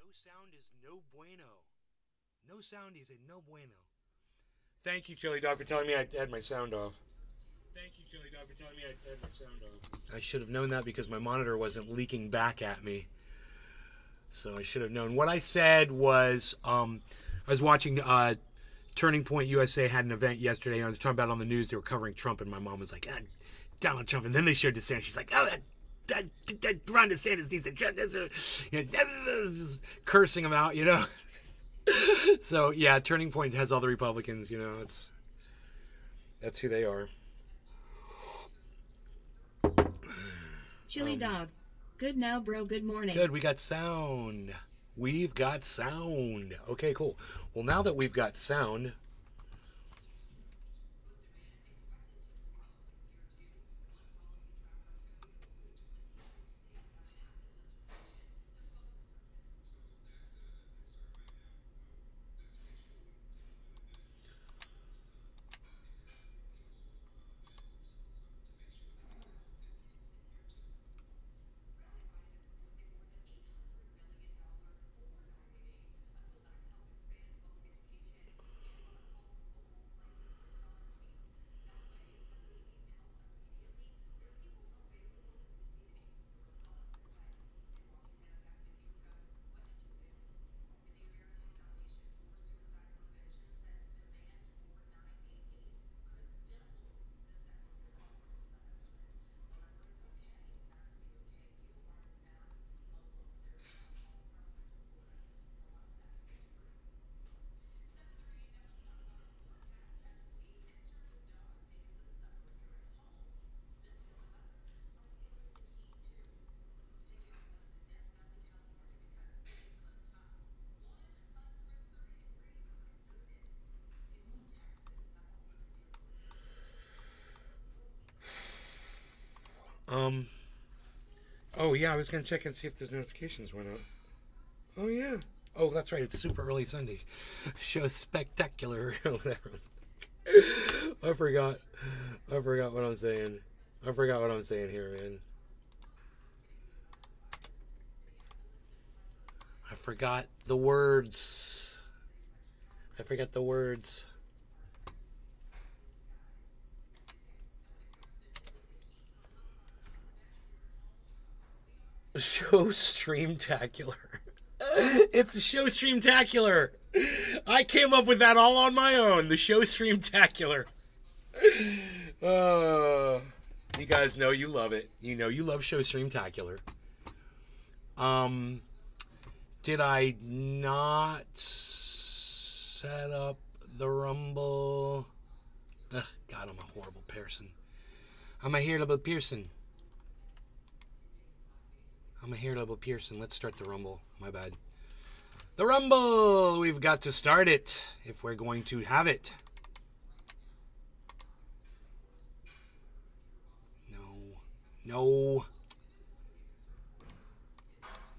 No sound is no bueno. No sound is a no bueno. Thank you, Chili Dog, for telling me I had my sound off. Thank you, Chili Dog, for telling me I had my sound off. I should have known that because my monitor wasn't leaking back at me. So I should have known. What I said was, I was watching Turning Point USA had an event yesterday, and I was talking about it on the news. They were covering Trump, and my mom was like, Donald Trump. And then they showed DeSantis. She's like, Ron DeSantis needs to jump this, cursing him out, you know. So yeah, Turning Point has all the Republicans, you know. That's who they are. Chili Dog. Good now, bro. Good morning. Good. We got sound. We've got sound. Okay, cool. Well, now that we've got sound, oh yeah, I was gonna check and see if those notifications went up. Oh yeah. Oh, that's right. It's super early Sunday. Show spectacular. Whatever. I forgot. I forgot what I'm saying. I forgot what I'm saying here, man. I forgot the words. I forgot the words. Showstremetacular. It's a Showstremetacular. I came up with that all on my own. The Showstremetacular. You guys know you love it. You know you love Showstremetacular. Did I not set up the Rumble? Ugh, God, I'm a horrible person. I'm a horrible person. I'm a horrible person. Let's start the Rumble. My bad. The Rumble! We've got to start it if we're going to have it. No.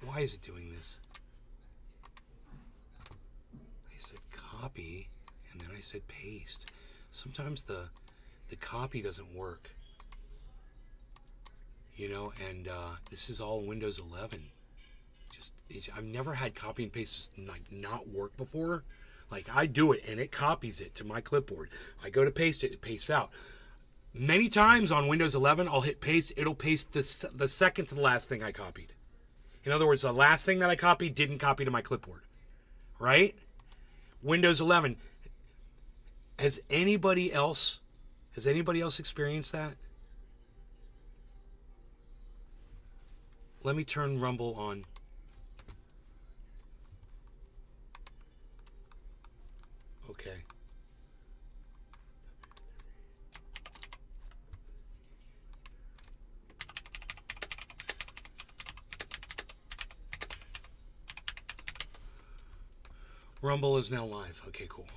Why is it doing this? I said copy, and then I said paste. Sometimes the copy doesn't work. You know, and this is all Windows 11. I've never had copy and paste just not work before. Like, I do it, and it copies it to my clipboard. I go to paste it, it pastes out. Many times on Windows 11, I'll hit paste. It'll paste the second to the last thing I copied. In other words, the last thing that I copied didn't copy to my clipboard. Right? Windows 11. Has anybody else experienced that? Let me turn Rumble on. Okay. Rumble is now live. Okay, cool.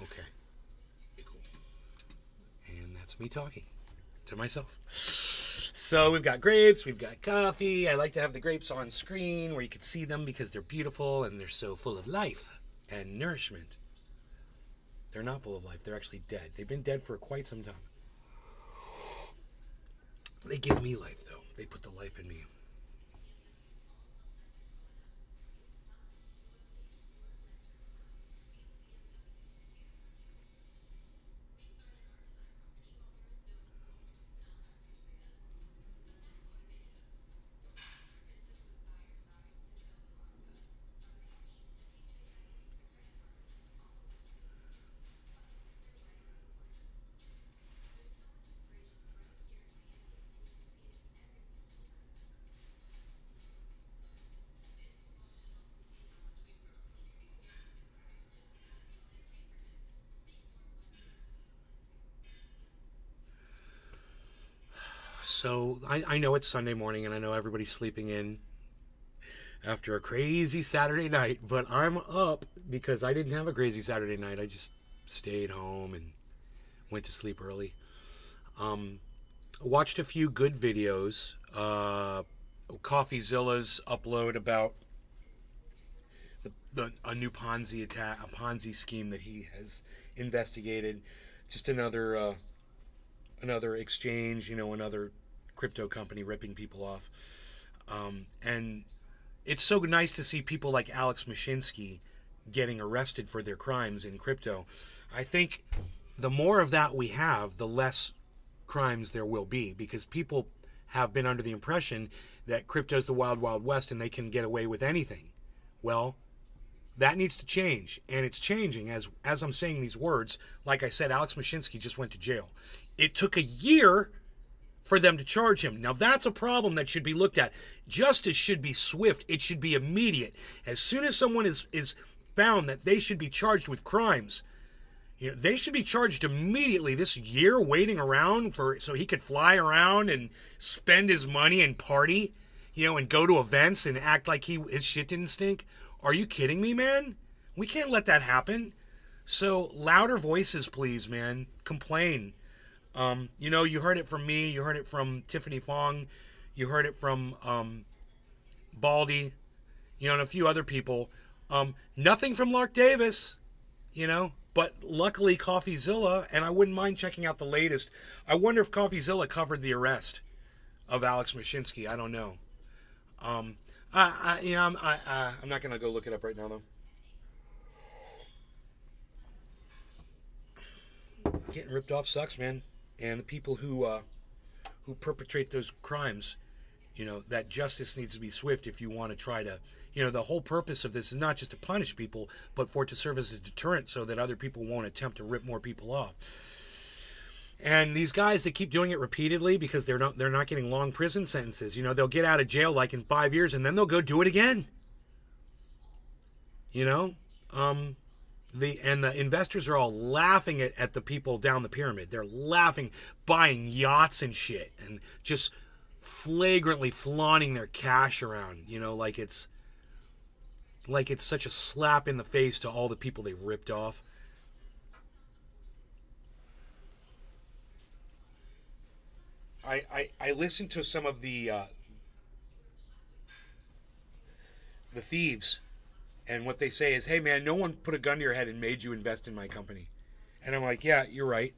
Okay. Cool. And that's me talking to myself. So we've got grapes, we've got coffee. I like to have the grapes on screen where you can see them because they're beautiful and they're so full of life and nourishment. They're not full of life. They're actually dead. They've been dead for quite some time. They give me life, though. They put the life in me. So I know it's Sunday morning and I know everybody's sleeping in after a crazy Saturday night, but I'm up because I didn't have a crazy Saturday night. I just stayed home and went to sleep early. Watched a few good videos. CoffeeZilla's upload about a new Ponzi attack, a Ponzi scheme that he has investigated. Just another exchange, another crypto company ripping people off. And it's so nice to see people like Alex Mashinsky getting arrested for their crimes in crypto. I think the more of that we have, the less crimes there will be, because people have been under the impression that crypto is the wild, wild west and they can get away with anything. Well, that needs to change, and it's changing as I'm saying these words. Like I said, Alex Mashinsky just went to jail. It took a year for them to charge him. Now that's a problem that should be looked at. Justice should be swift. It should be immediate. As soon as someone is found that they should be charged with crimes, they should be charged immediately. This year waiting around so he could fly around and spend his money and party, and go to events and act like his shit didn't stink. Are you kidding me, man? We can't let that happen. So louder voices, please, man. Complain. You heard it from me. You heard it from Tiffany Fong. You heard it from Baldy, and a few other people. Nothing from Lark Davis, but luckily CoffeeZilla, and I wouldn't mind checking out the latest. I wonder if CoffeeZilla covered the arrest of Alex Mashinsky. I don't know. I'm not gonna go look it up right now though. Getting ripped off sucks, man. And the people who perpetrate those crimes, that justice needs to be swift if you want to try to, the whole purpose of this is not just to punish people, but for it to serve as a deterrent so that other people won't attempt to rip more people off. And these guys that keep doing it repeatedly because they're not getting long prison sentences, they'll get out of jail like in 5 years and then they'll go do it again. The investors are all laughing at the people down the pyramid. They're laughing, buying yachts and shit, and just flagrantly flaunting their cash around. Like it's such a slap in the face to all the people they ripped off. I listened to some of the thieves. And what they say is, hey, man, no one put a gun to your head and made you invest in my company. And I'm like, yeah, you're right.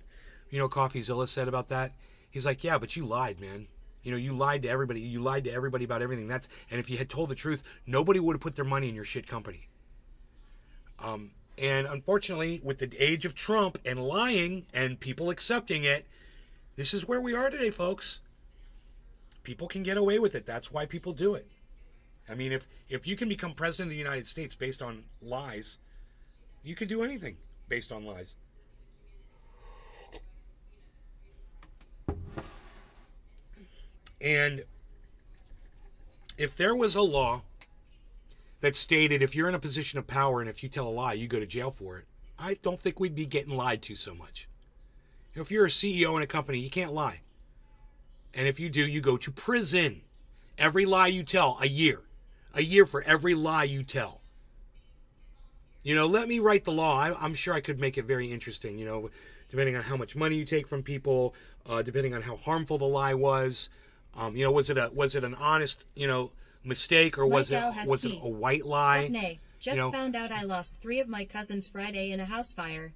CoffeeZilla said about that? He's like, yeah, but you lied, man. You lied to everybody. You lied to everybody about everything. And if you had told the truth, nobody would have put their money in your shit company. And unfortunately, with the age of Trump and lying and people accepting it, this is where we are today, folks. People can get away with it. That's why people do it. I mean, if you can become president of the United States based on lies, you can do anything based on lies. And if there was a law that stated if you're in a position of power and if you tell a lie, you go to jail for it, I don't think we'd be getting lied to so much. If you're a CEO in a company, you can't lie. And if you do, you go to prison. Every lie you tell, a year. A year for every lie you tell. Let me write the law. I'm sure I could make it very interesting, depending on how much money you take from people, depending on how harmful the lie was. Was it an honest, mistake, or was it a white lie? Funday. Found out I lost 3 of my cousins Friday in a house fire.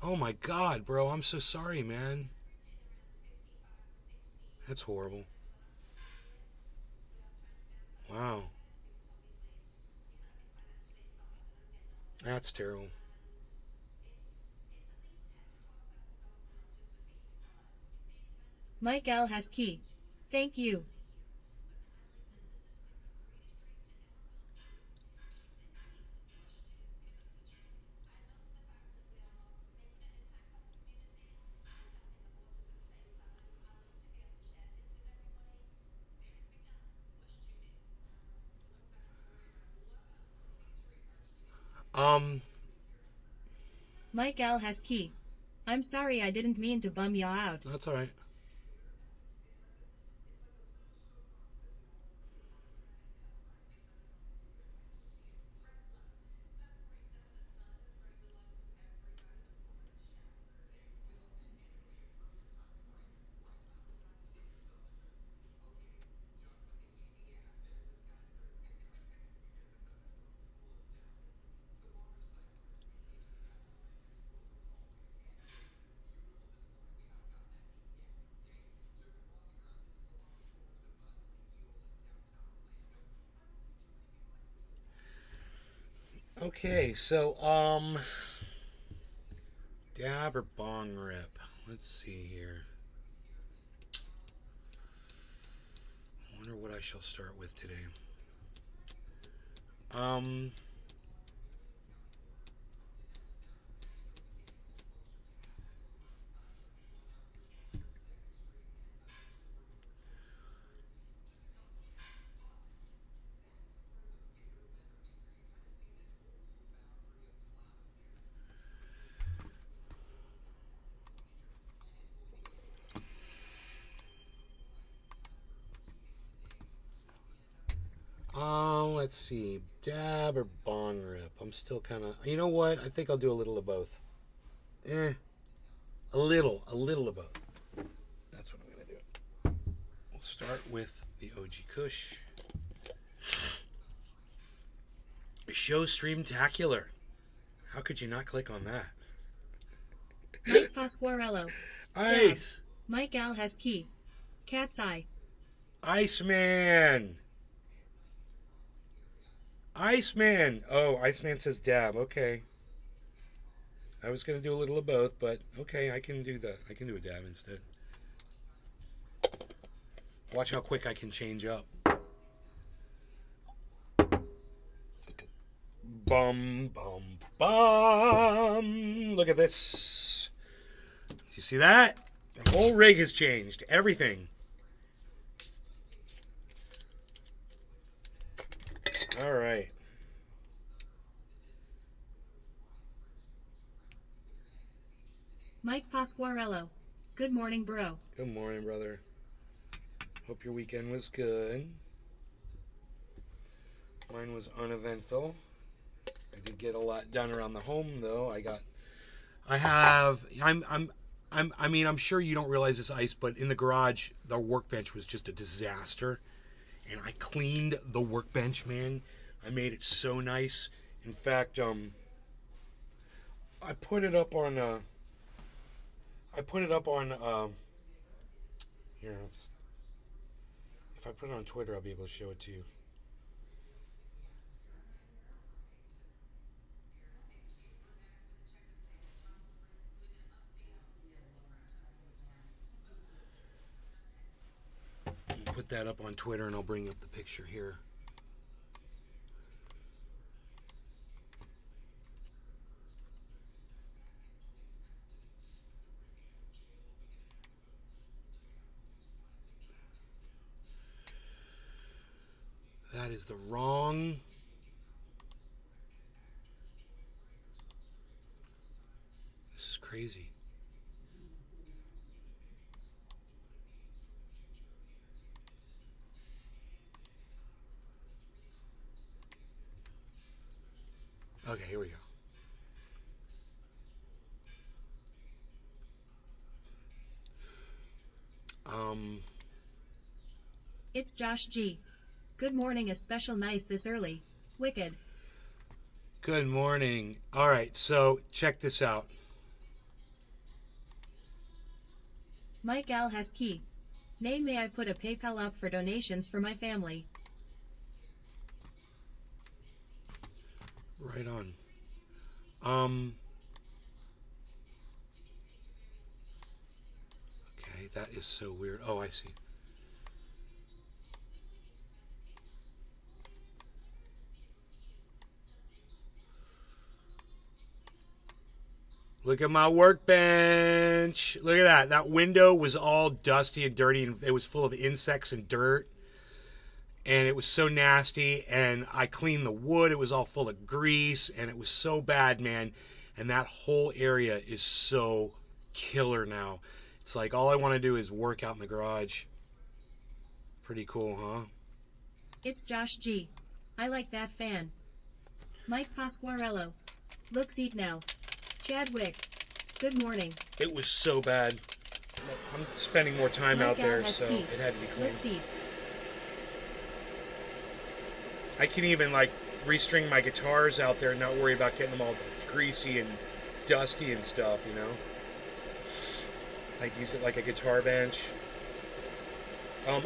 Oh my God, bro. I'm so sorry, man. That's horrible. Wow. That's terrible. Mike L has key. Thank you. Mike L has key. I'm sorry, I didn't mean to bum ya out. That's all right. Okay, so, dab or bong rip? Let's see here. I wonder what I shall start with today. Let's see. Dab or bong rip? I'm still kind of... You know what? I think I'll do a little of both. A little of both. That's what I'm going to do. We'll start with the OG Kush. Showstremetacular. How could you not click on that? Mike Pasquarello. Ice. Yeah. Mike Al has key. Cat's eye. Iceman. Iceman. Oh, Iceman says dab. Okay. I was going to do a little of both, but okay, I can do that. I can do a dab instead. Watch how quick I can change up. Bum, bum, bum. Look at this. Do you see that? The whole rig has changed. Everything. All right. Mike Pasquarello. Good morning, bro. Good morning, brother. Hope your weekend was good. Mine was uneventful. I did get a lot done around the home, though. I'm sure you don't realize this, Ice, but in the garage, the workbench was just a disaster. And I cleaned the workbench, man. I made it so nice. In fact, I put it up on, here, if I put it on Twitter, I'll be able to show it to you. Put that up on Twitter and I'll bring up the picture here. That is the wrong... This is crazy. Okay, here we go. It's Josh G. Good morning, a special nice this early. Wicked. Good morning. All right, so check this out. Mike Al has key. Nay, may I put a PayPal up for donations for my family? Right on. Okay, that is so weird. Oh, I see. Look at my workbench. Look at that. That window was all dusty and dirty, and it was full of insects and dirt. And it was so nasty, and I cleaned the wood. It was all full of grease, and it was so bad, man. And that whole area is so killer now. It's like all I want to do is work out in the garage. Pretty cool, huh? It's Josh G. I like that fan. Mike Pasquarello. Looks eat now. Chadwick. Good morning. It was so bad. I'm spending more time Mike out there, Al has so key. it had to be clean. Let's eat. I can even like restring my guitars out there and not worry about getting them all greasy and dusty and stuff, you know? Like use it like a guitar bench.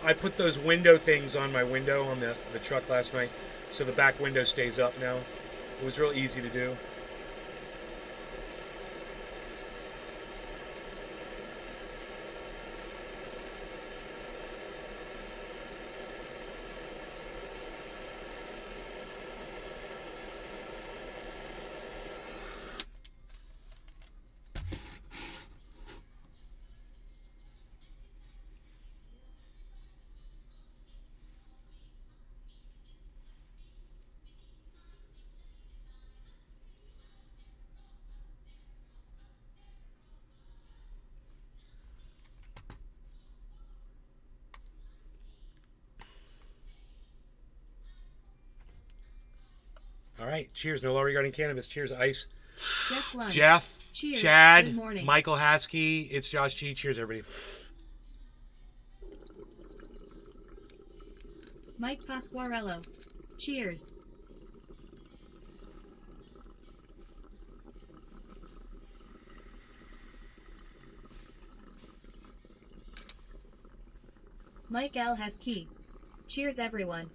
I put those window things on my window on the truck last night, so the back window stays up now. It was real easy to do. All right. Cheers. No law regarding cannabis. Cheers, Ice. Jeff Lund. Jeff. Cheers. Chad. Good morning. Michael Haskey. It's Josh G. Cheers, everybody. Mike Pasquarello. Cheers. Mike L. Haskey. Cheers, everyone.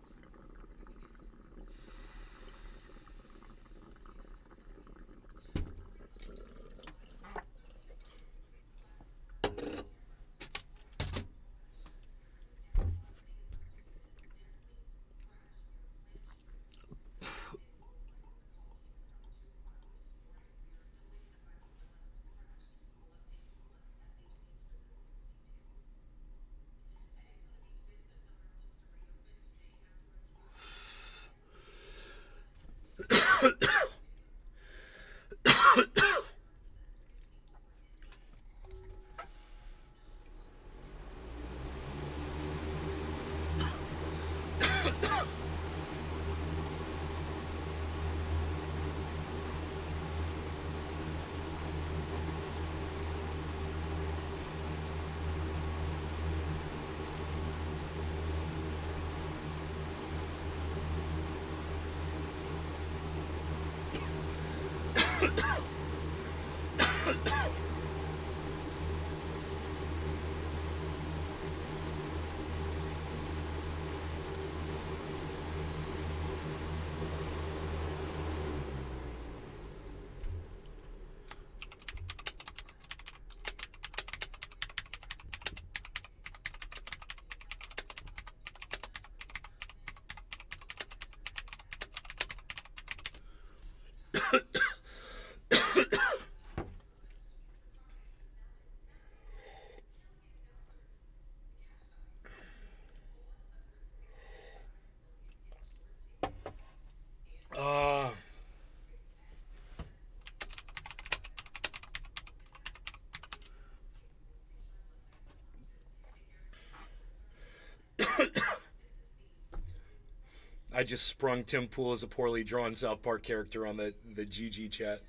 I just sprung Tim Pool as a poorly drawn South Park character on the GG chat.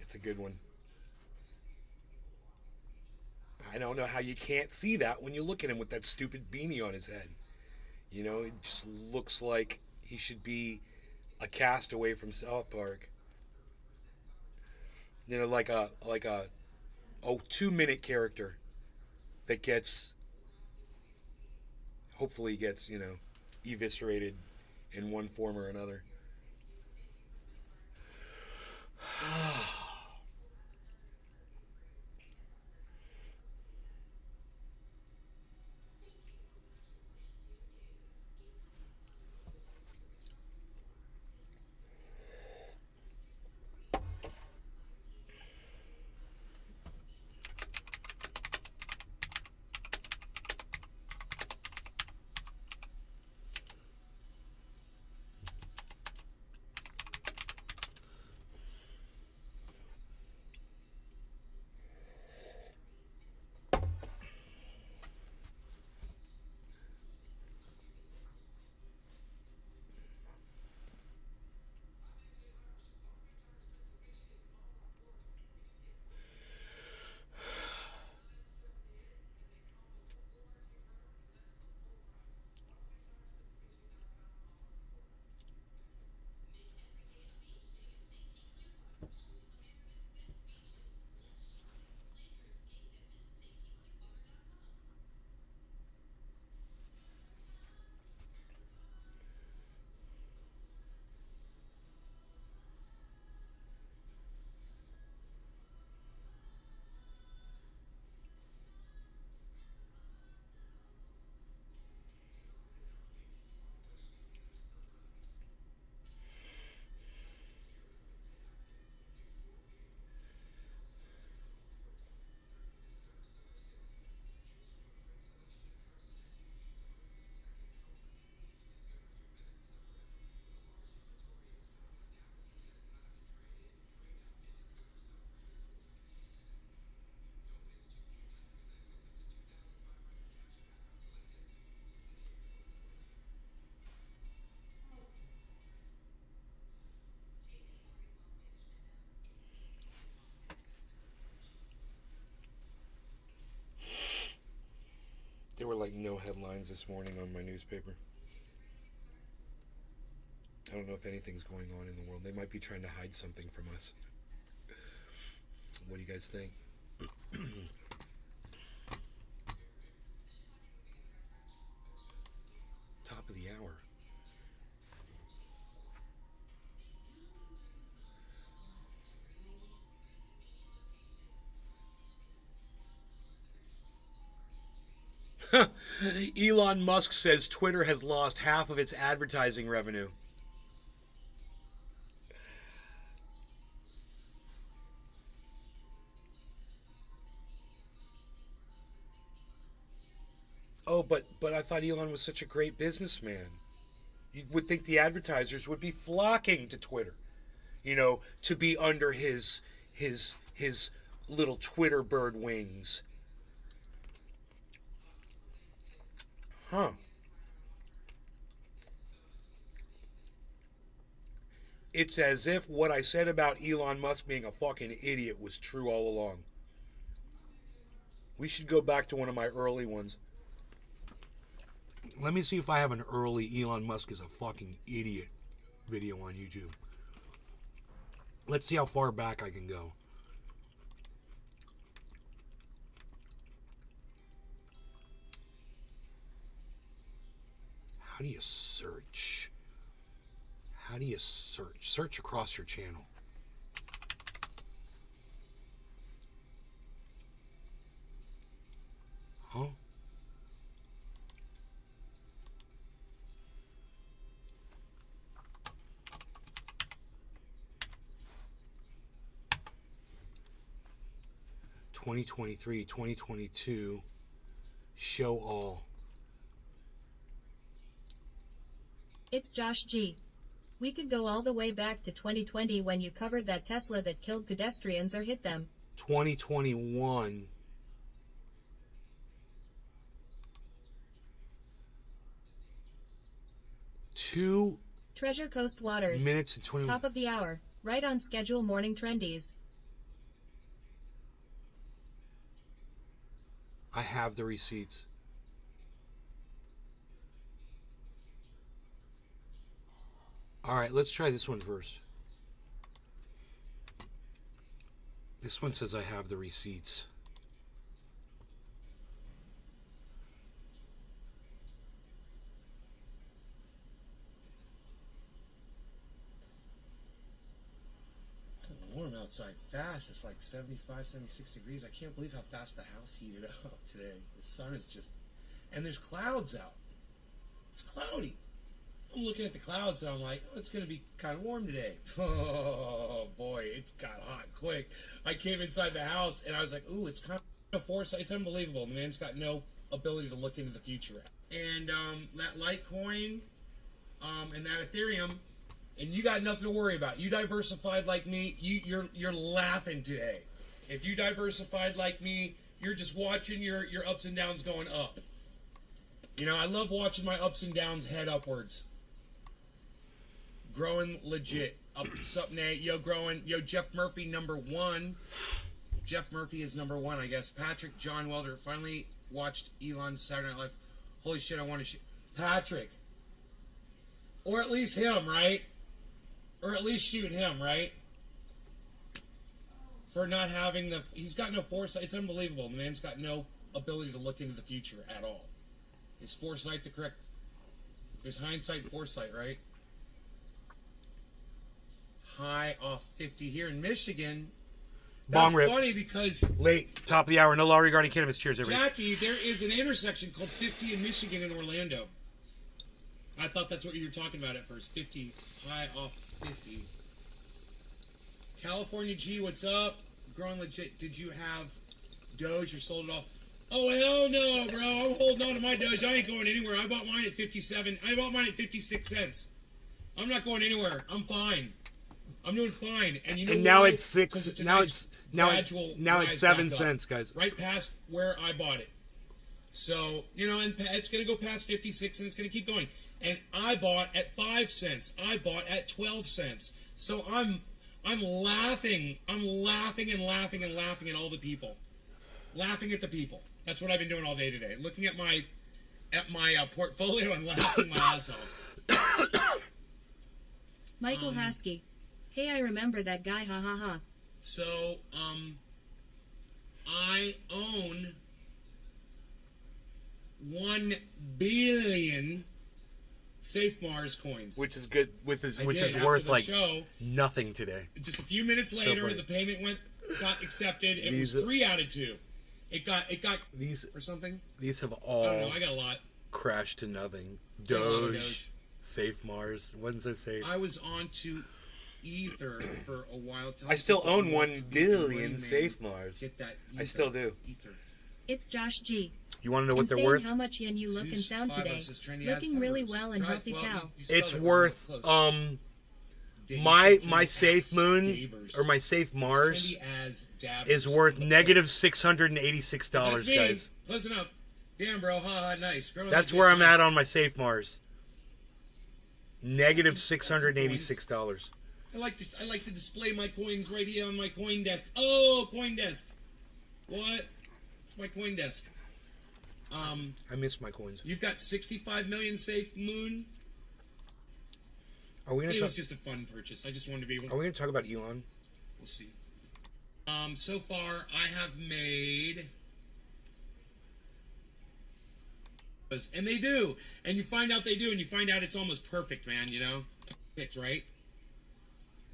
It's a good one. I don't know how you can't see that when you look at him with that stupid beanie on his head. You know, it just looks like he should be a castaway from South Park. You know, like a 2-minute character that gets, hopefully gets, eviscerated in one form or another. like no headlines this morning on my newspaper. I don't know if anything's going on in the world. They might be trying to hide something from us. What do you guys think? Top of the hour. Elon Musk says Twitter has lost half of its advertising revenue. Oh, but I thought Elon was such a great businessman. You would think the advertisers would be flocking to Twitter, to be under his little Twitter bird wings. Huh. It's as if what I said about Elon Musk being a fucking idiot was true all along. We should go back to one of my early ones. Let me see if I have an early Elon Musk is a fucking idiot video on YouTube. Let's see how far back I can go. How do you search? How do you search? Search across your channel. Huh? (2023, 2022) show all. It's Josh G. We could go all the way back to 2020 when you covered that Tesla that killed pedestrians or hit them. 2021. Two Treasure Coast Waters. minutes and 20. Top of the hour. Right on schedule morning trendies. I have the receipts. All right, let's try this one first. This one says I have the receipts. Warm outside fast. It's like 75, 76 degrees. I can't believe how fast the house heated up today. The sun is just... And there's clouds out. It's cloudy. I'm looking at the clouds and I'm like, oh, it's going to be kind of warm today. Oh, boy, it got hot quick. I came inside the house and I was like, ooh, it's kind of foresight. It's unbelievable. The man's got no ability to look into the future. And that Litecoin and that Ethereum... And you got nothing to worry about. You diversified like me, you're laughing today. If you diversified like me, you're just watching your ups and downs going up. I love watching my ups and downs head upwards. Growing legit. Up something, growing. Jeff Murphy #1. Jeff Murphy is #1, I guess. Patrick John Welder finally watched Elon's Saturday Night Live. Holy shit, I want to Patrick. Or at least him, right? Or at least shoot him, right? For not having he's got no foresight. It's unbelievable. The man's got no ability to look into the future at all. Is foresight the correct? There's hindsight and foresight, right? High off 50 here in Michigan. That's funny because... Late, top of the hour, no law regarding cannabis. Cheers, everybody. Jackie, there is an intersection called 50 in Michigan in Orlando. I thought that's what you were talking about at first. 50, high off 50. California G, what's up? Growing legit. Did you have Doge or sold it off? Oh, hell no, bro. I'm holding on to my Doge. I ain't going anywhere. I bought mine at 57. I bought mine at 56 cents. I'm not going anywhere. I'm fine. I'm doing fine. And you know now why? it's 6. It's now nice now it's 7 cents, guys. Right past where I bought it. So, and it's going to go past 56 and it's going to keep going. And I bought at 5 cents. I bought at 12 cents. So I'm laughing. I'm laughing and laughing and laughing at all the people. Laughing at the people. That's what I've been doing all day today. Looking at my at my portfolio and laughing my ass off. Michael Haskey. Hey, I remember that guy, ha ha ha. So, I own 1 billion Safe Mars coins. Which is good, which is After worth the like show, nothing today. just a few minutes later, funny. the payment got accepted. It These was are- 3 out of 2. It got These or something. these have I don't all know. I got a lot. crashed to nothing. Got a lot of Doge, Safe Mars, wasn't so safe. I was on to Ether for a while. I still Telling own people 1 to be billion Rain Man. Safe Mars. Get that I still do. Ether. It's Josh G. You want to know what they're Insane worth? how much yin you look and Zeus sound 506 today. trendy ass Looking really fibers. well and Try- healthy well, pal. you spelled It's it wrong. worth Close. Days, my trendy Safe as Moon Dabers. or my Safe Mars Trendy as Dabbers. is worth Look negative close. $686, That's me. guys. Close enough. Damn, bro. Ha ha. Nice. Girl, That's legit where I'm nice. at on my Safe Mars. Negative $686. I like to display my coins right here on my coin desk. Oh, coin desk. What? It's my coin desk. I miss my coins. You've got 65 million Safe Moon. Are we It gonna was talk? just a fun purchase. I just wanted to be able. Are we gonna talk about Elon? We'll see. So far I have made, and they do, and you find out they do, and you find out it's almost perfect, man. You know, it's right.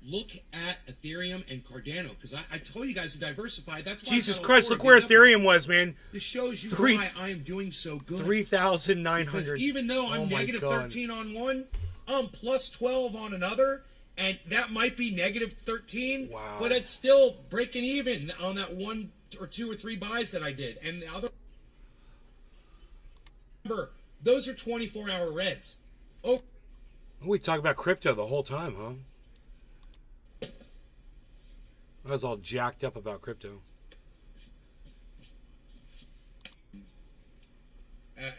Look at Ethereum and Cardano, because I told you guys to diversify. That's why Jesus I got all Christ! four Look of where these up. Ethereum was, man. This shows you Three- why I am doing so good. 3,900. Because even though I'm Oh my negative God. 13 on one, I'm plus 12 on another, and that might be negative 13, Wow. but it's still breaking even on that 1 or 2 or 3 buys that I did. And the other, remember, those are 24-hour reds. Oh, We talk about crypto the whole time, huh? I was all jacked up about crypto.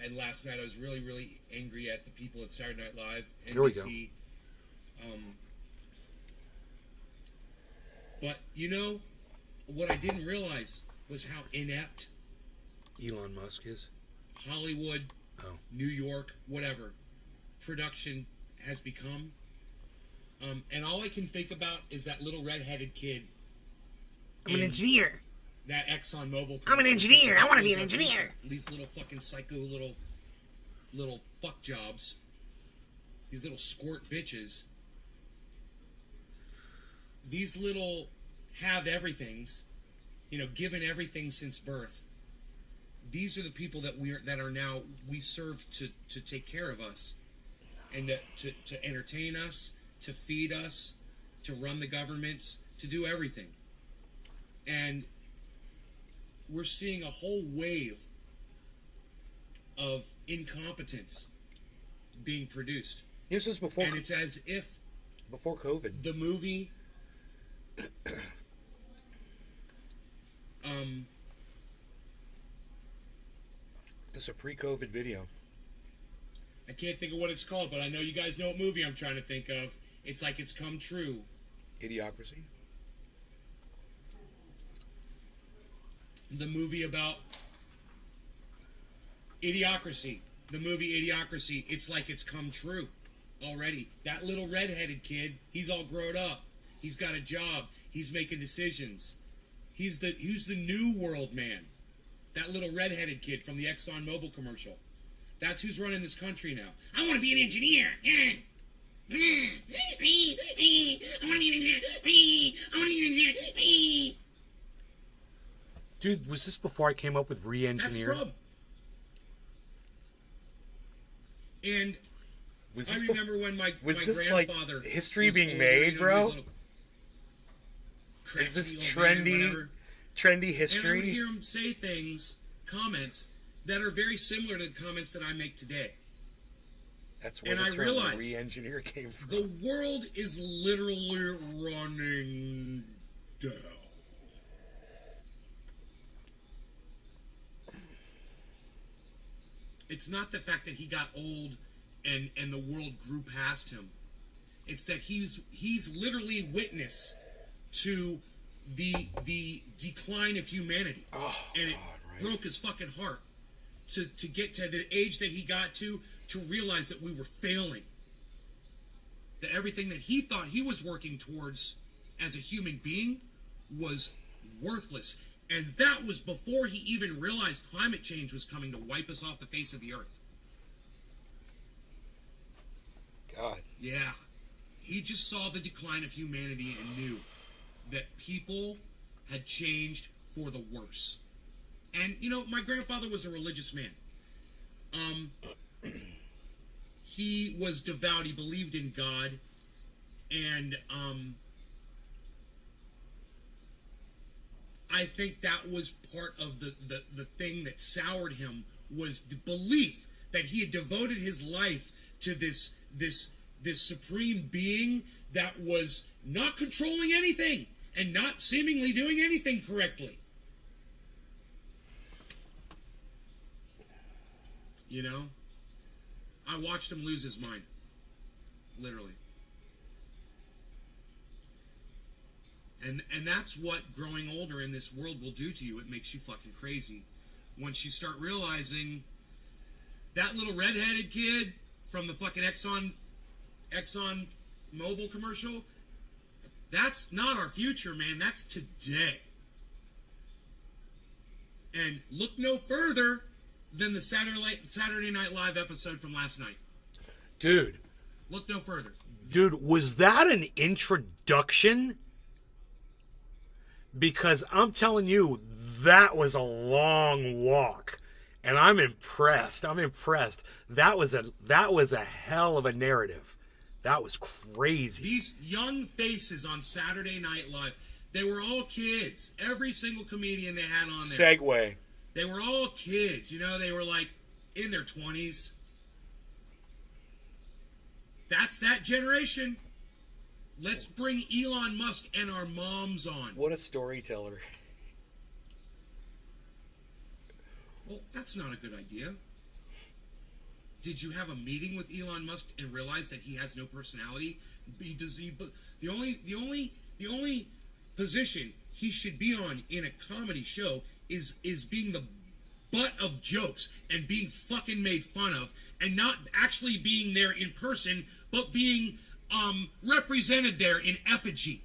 and last night I was really, really angry at the people at Saturday Night Live, NBC. Here we go. But, you know, what I didn't realize was how inept Elon Musk is. Hollywood, Oh. New York, whatever, production has become. And all I can think about is that little red-headed kid. I'm an in engineer. That Exxon Mobil. I'm an engineer. I want to be an engineer. These little fucking psycho little fuck jobs. These little squirt bitches. These little have everythings, you know, given everything since birth. These are the people that we serve to take care of us, and to entertain us, to feed us, to run the governments, to do everything. And we're seeing a whole wave of incompetence being produced. This is before And it's as if COVID. the movie It's a pre-COVID video. I can't think of what it's called, but I know you guys know what movie I'm trying to think of. It's like It's Come True. Idiocracy. The movie about Idiocracy. The movie Idiocracy. It's like it's come true already. That little redheaded kid, he's all grown up. He's got a job. He's making decisions. He's the new world man. That little redheaded kid from the Exxon Mobil commercial. That's who's running this country now. I want to be an engineer. I want to be an engineer. I want to be an engineer. Dude, was this before I came up with That's re-engineer? Grub. And Was I this remember when my this like grandfather history was being older, made, you know, bro? he was a little Is this crazy old man, trendy whatever. trendy And I would history? hear him say things, comments that are very similar to the comments that I make today. That's where and the I term realized re-engineer came from. The world is literally running down. It's not the fact that he got old and the world grew past him. It's that he's literally witness to the decline of humanity. Oh, and it God, right. broke his fucking heart. to get to the age that he got to realize that we were failing. That everything that he thought he was working towards as a human being was worthless. And that was before he even realized climate change was coming to wipe us off the face of the earth. God. Yeah. He just saw the decline of humanity and knew that people had changed for the worse. And, you know, my grandfather was a religious man. He was devout. He believed in God. And I think that was part of the thing that soured him, was the belief that he had devoted his life to this supreme being that was not controlling anything and not seemingly doing anything correctly. You know? I watched him lose his mind. Literally. And that's what growing older in this world will do to you. It makes you fucking crazy. Once you start realizing that little redheaded kid from the fucking Exxon Mobil commercial, that's not our future, man. That's today. And look no further than the Saturday Night Live episode from last night. Dude. Look no further. Dude, was that an introduction? Because I'm telling you, that was a long walk. And I'm impressed. That was a hell of a narrative. That was crazy. These young faces on Saturday Night Live, they were all kids. Every single comedian they had on there. Segue. They were all kids. You know, they were like in their 20s. That's that generation. Let's bring Elon Musk and our moms on. What a storyteller. Well, that's not a good idea. Did you have a meeting with Elon Musk and realize that he has no personality? The only position he should be on in a comedy show is being the butt of jokes and being fucking made fun of, and not actually being there in person, but being represented there in effigy.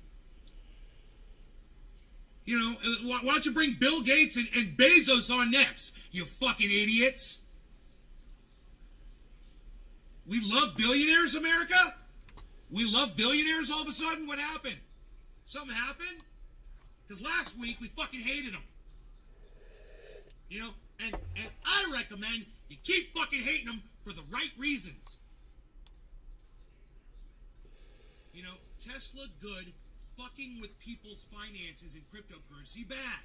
You know, why don't you bring Bill Gates and Bezos on next, you fucking idiots? We love billionaires, America? We love billionaires all of a sudden? What happened? Something happened? Because last week we fucking hated them. You know, and I recommend you keep fucking hating them for the right reasons. You know, Tesla good, fucking with people's finances and cryptocurrency bad.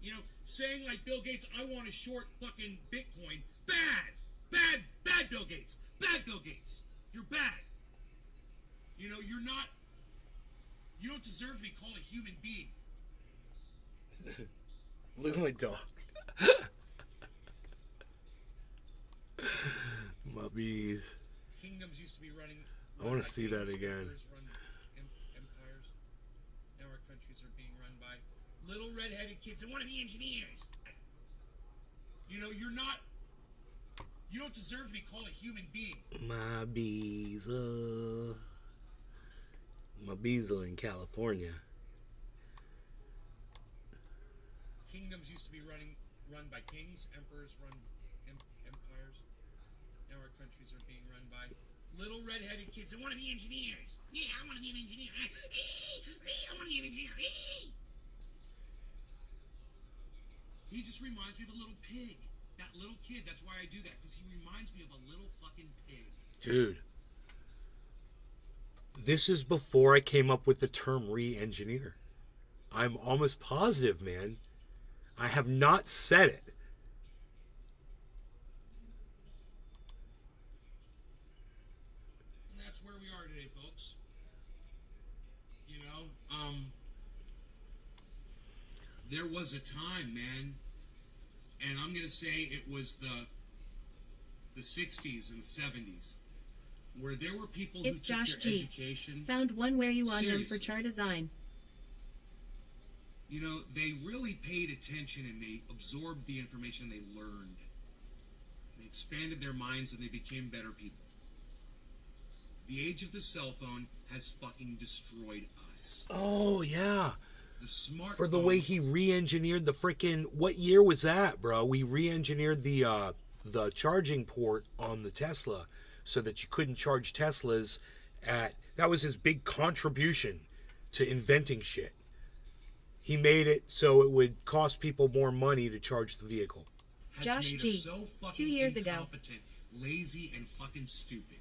You know, saying like Bill Gates, I want to short fucking Bitcoin, bad Bill Gates, bad Bill Gates. You're bad. You know, you don't deserve to be called a human being. Look at my dog. My bees. Kingdoms used to be running. I want to see that again. Empires. Now our countries are being run by little redheaded kids that want to be engineers. You know, you don't deserve to be called a human being. My bees, my bees are in California. Kingdoms used to be run by kings. Emperors run empires. Now our countries are being run by little redheaded kids that want to be engineers. Yeah, I want to be an engineer. I want to be an engineer. He just reminds me of a little pig. That little kid. That's why I do that, because he reminds me of a little fucking pig. Dude. This is before I came up with the term re-engineer. I'm almost positive, man. I have not said it. And that's where we are today, folks. You know, there was a time, man, and I'm going to say it was the 60s and the 70s, where there were people It's who took Josh their G. education. Found one where you on them for Seriously. chart design. You know, they really paid attention and they absorbed the information they learned. expanded their minds, and they became better people. The age of the cell phone has fucking destroyed us. Oh, yeah. The smartphone... For the way he re-engineered the freaking... What year was that, bro? We re-engineered the charging port on the Tesla so that you couldn't charge Teslas at... That was his big contribution to inventing shit. He made it so it would cost people more money to charge the vehicle. Josh G. So 2 years ago. Lazy and fucking stupid.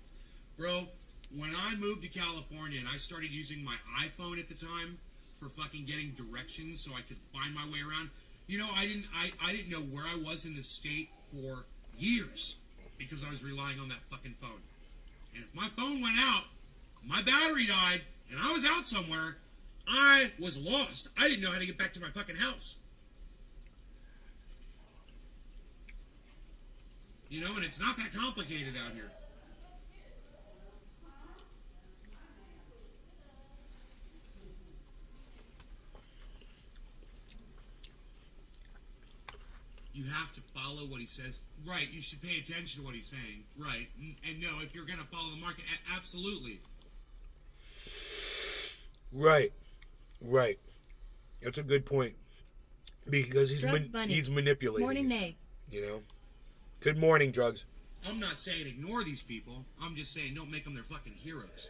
Bro, when I moved to California and I started using my iPhone at the time for fucking getting directions so I could find my way around, you know, I didn't know where I was in the state for years because I was relying on that fucking phone. And if my phone went out, my battery died, and I was out somewhere, I was lost. I didn't know how to get back to my fucking house. You know, and it's not that complicated out here. You have to follow what he says. Right, you should pay attention to what he's saying. Right, and no, if you're going to follow the market, absolutely. Right. That's a good point. Because he's manipulating. Morning, Nay. You know? Good morning, Drugs. I'm not saying ignore these people. I'm just saying don't make them their fucking heroes.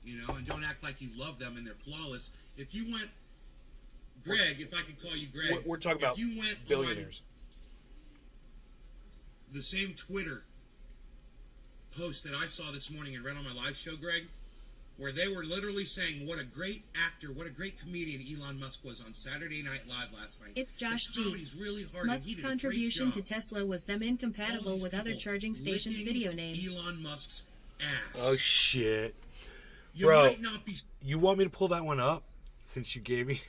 You know, and don't act like you love them and they're flawless. If you went... Greg, if I could call you Greg. We're talking about you went billionaires. The same Twitter post that I saw this morning and read on my live show, Greg, where they were literally saying what a great actor, what a great comedian Elon Musk was on Saturday Night Live last night. It's Josh G. Comedy's really hard. Musk's contribution to Tesla was them incompatible with other charging stations' video name. Elon Musk's ass. Oh, shit. You Bro, might not be... you want me to pull that one up since you gave me...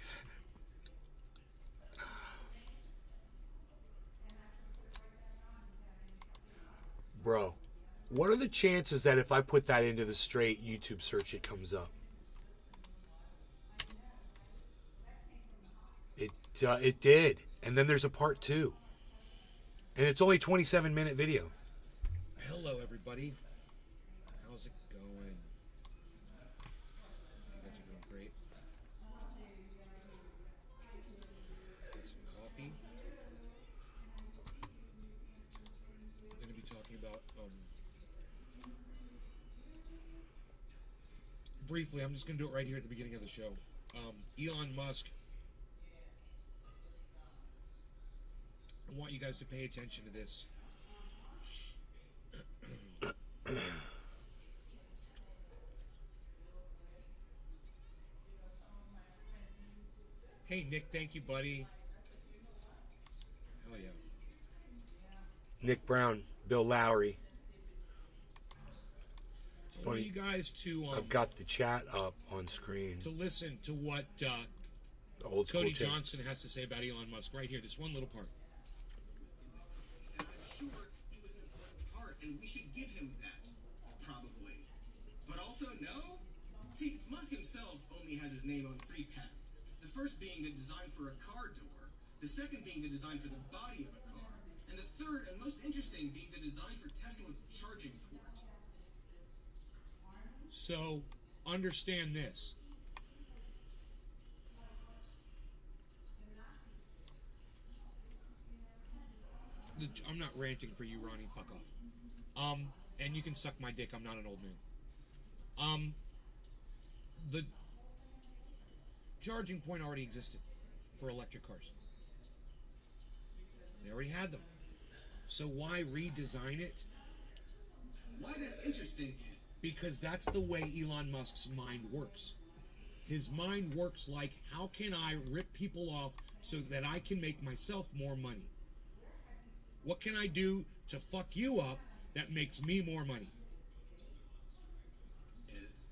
Bro, what are the chances that if I put that into the straight YouTube search, it comes up? It did. And then there's a part 2. And it's only a 27-minute video. Hello, everybody. How's it going? You guys are doing great. Got some coffee. I'm going to be talking about, briefly, I'm just going to do it right here at the beginning of the show. Elon Musk. I want you guys to pay attention to this. Hey, Nick, thank you, buddy. Hell yeah. Nick Brown, Bill Lowry. I want you guys to... I've got the chat up on screen. To listen to what old school Cody tape. Johnson has to say about Elon Musk right here. This one little part. And I'm sure he was an important part, and we should give him that, probably. But also, no? See, Musk himself only has his name on 3 patents. The first being the design for a car door, the second being the design for the body of a car, and the third and most interesting being the design for Tesla's charging port. So, understand this. I'm not ranting for you, Ronnie. Fuck off. And you can suck my dick. I'm not an old man. The charging point already existed for electric cars. They already had them. So why redesign it? Why that's interesting? Because that's the way Elon Musk's mind works. His mind works like, how can I rip people off so that I can make myself more money? What can I do to fuck you up that makes me more money?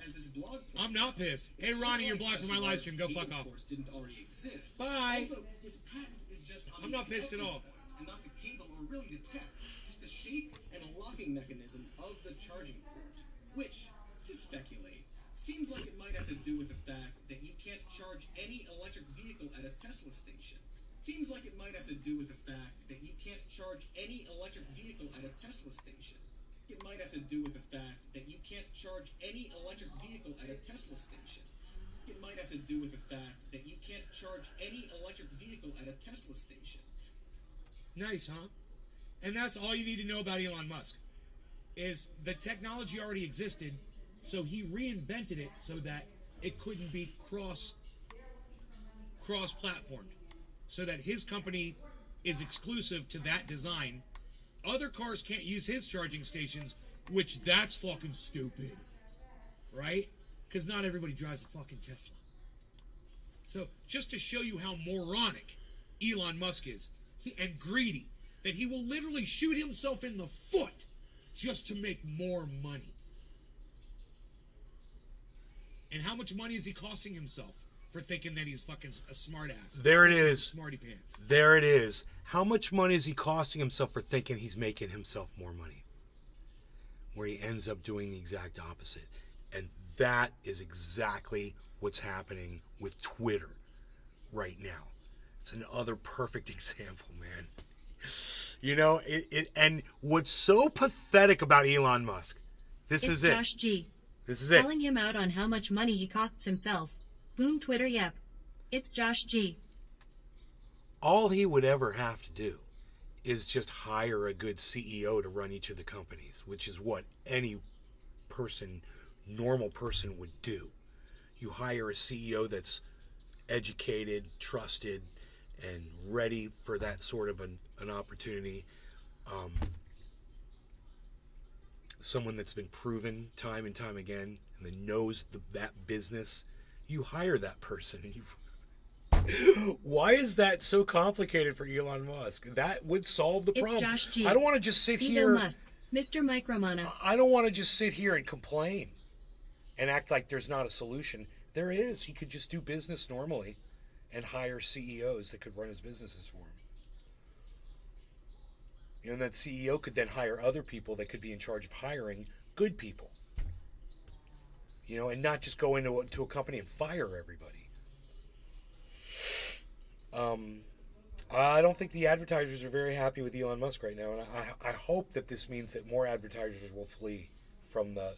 As this blog post, I'm not pissed. Hey, Ronnie, you're blocked from my live stream. Go fuck off. Didn't already exist. Bye. Also, his patent is just on I'm the not pissed at all. point, and not the cable or really the tech, just the shape and locking mechanism of the charging port, which, to speculate, seems like it might have to do with the fact that you can't charge any electric vehicle at a Tesla station. Seems like it might have to do with the fact that you can't charge any electric vehicle at a Tesla station. It might have to do with the fact that you can't charge any electric vehicle at a Tesla station. It might have to do with the fact that you can't charge any electric vehicle at a Tesla station. Nice, huh? And that's all you need to know about Elon Musk. Is the technology already existed, so he reinvented it so that it couldn't be cross-platformed, so that his company is exclusive to that design. Other cars can't use his charging stations, which that's fucking stupid, right? Because not everybody drives a fucking Tesla. So just to show you how moronic Elon Musk is, and greedy, that he will literally shoot himself in the foot just to make more money. And how much money is he costing himself for thinking that he's fucking a smart ass? There it is. Smarty pants. There it is. How much money is he costing himself for thinking he's making himself more money? Where he ends up doing the exact opposite. And that is exactly what's happening with Twitter right now. It's another perfect example, man. You know, and what's so pathetic about Elon Musk, this is it. Josh G. This is it. Calling him out on how much money he costs himself. Boom Twitter, yep. It's Josh G. All he would ever have to do is just hire a good CEO to run each of the companies, which is what any person, normal person, would do. You hire a CEO that's educated, trusted, and ready for that sort of an opportunity. Someone that's been proven time and time again and that knows that business. You hire that person. And why is that so complicated for Elon Musk? That would solve the problem. Josh G. I don't want to just sit Elon here. Musk, Mr. Micromana. I don't want to just sit here and complain and act like there's not a solution. There is. He could just do business normally and hire CEOs that could run his businesses for him. You know, and that CEO could then hire other people that could be in charge of hiring good people. You know, and not just go into a company and fire everybody. I don't think the advertisers are very happy with Elon Musk right now, and I hope that this means that more advertisers will flee from the.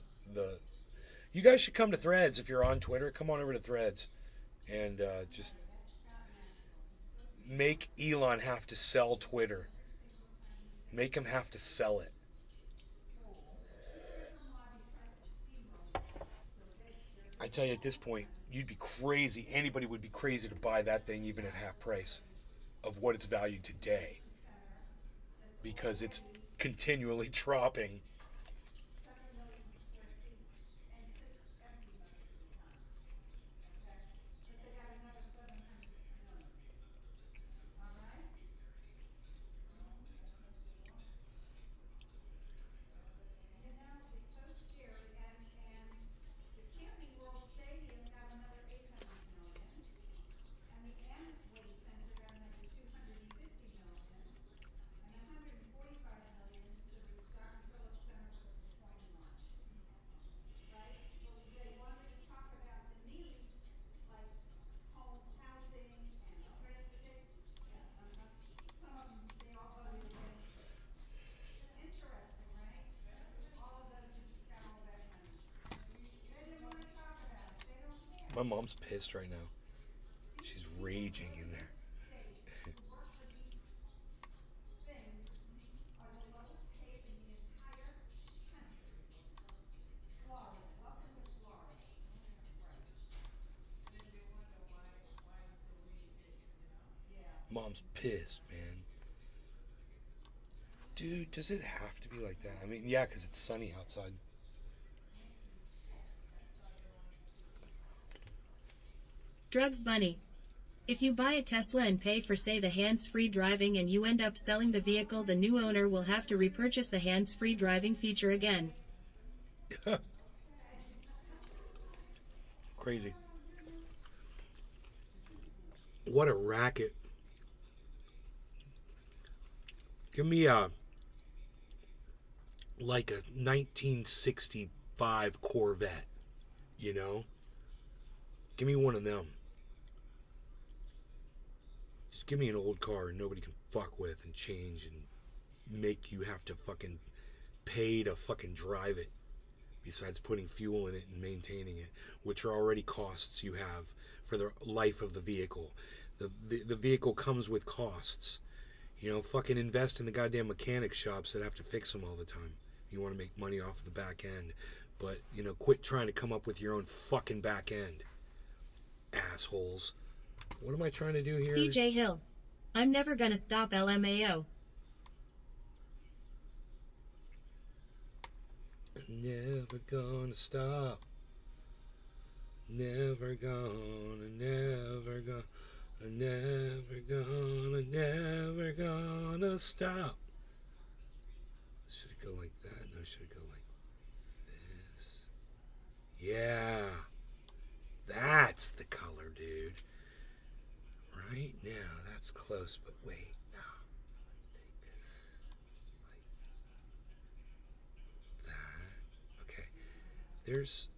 You guys should come to Threads if you're on Twitter. Come on over to Threads, and just make Elon have to sell Twitter. Make him have to sell it. I tell you, at this point, you'd be crazy. Anybody would be crazy to buy that thing even at half price of what it's valued today, because it's continually dropping. My mom's pissed right now. She's raging in there. Mom's pissed, man. Dude, does it have to be like that? I mean, yeah, because it's sunny outside. Drugs Bunny. If you buy a Tesla and pay for, say, the hands-free driving and you end up selling the vehicle, the new owner will have to repurchase the hands-free driving feature again. Crazy. What a racket. Give me like a 1965 Corvette, you know? Give me one of them. Just give me an old car nobody can fuck with and change and make you have to fucking pay to fucking drive it, besides putting fuel in it and maintaining it, which are already costs you have for the life of the vehicle. The vehicle comes with costs. Fucking invest in the goddamn mechanic shops that have to fix them all the time. You want to make money off of the back end. But, quit trying to come up with your own fucking back end. Assholes. What am I trying to do here? CJ Hill. I'm never gonna stop LMAO. Never gonna stop. Never gonna, never gonna, never gonna, never gonna stop. Should it go like that? No, should it go like this? Yeah. That's the color, dude. Right now, that's close, but wait. No. Take this. Like that. Okay. There's...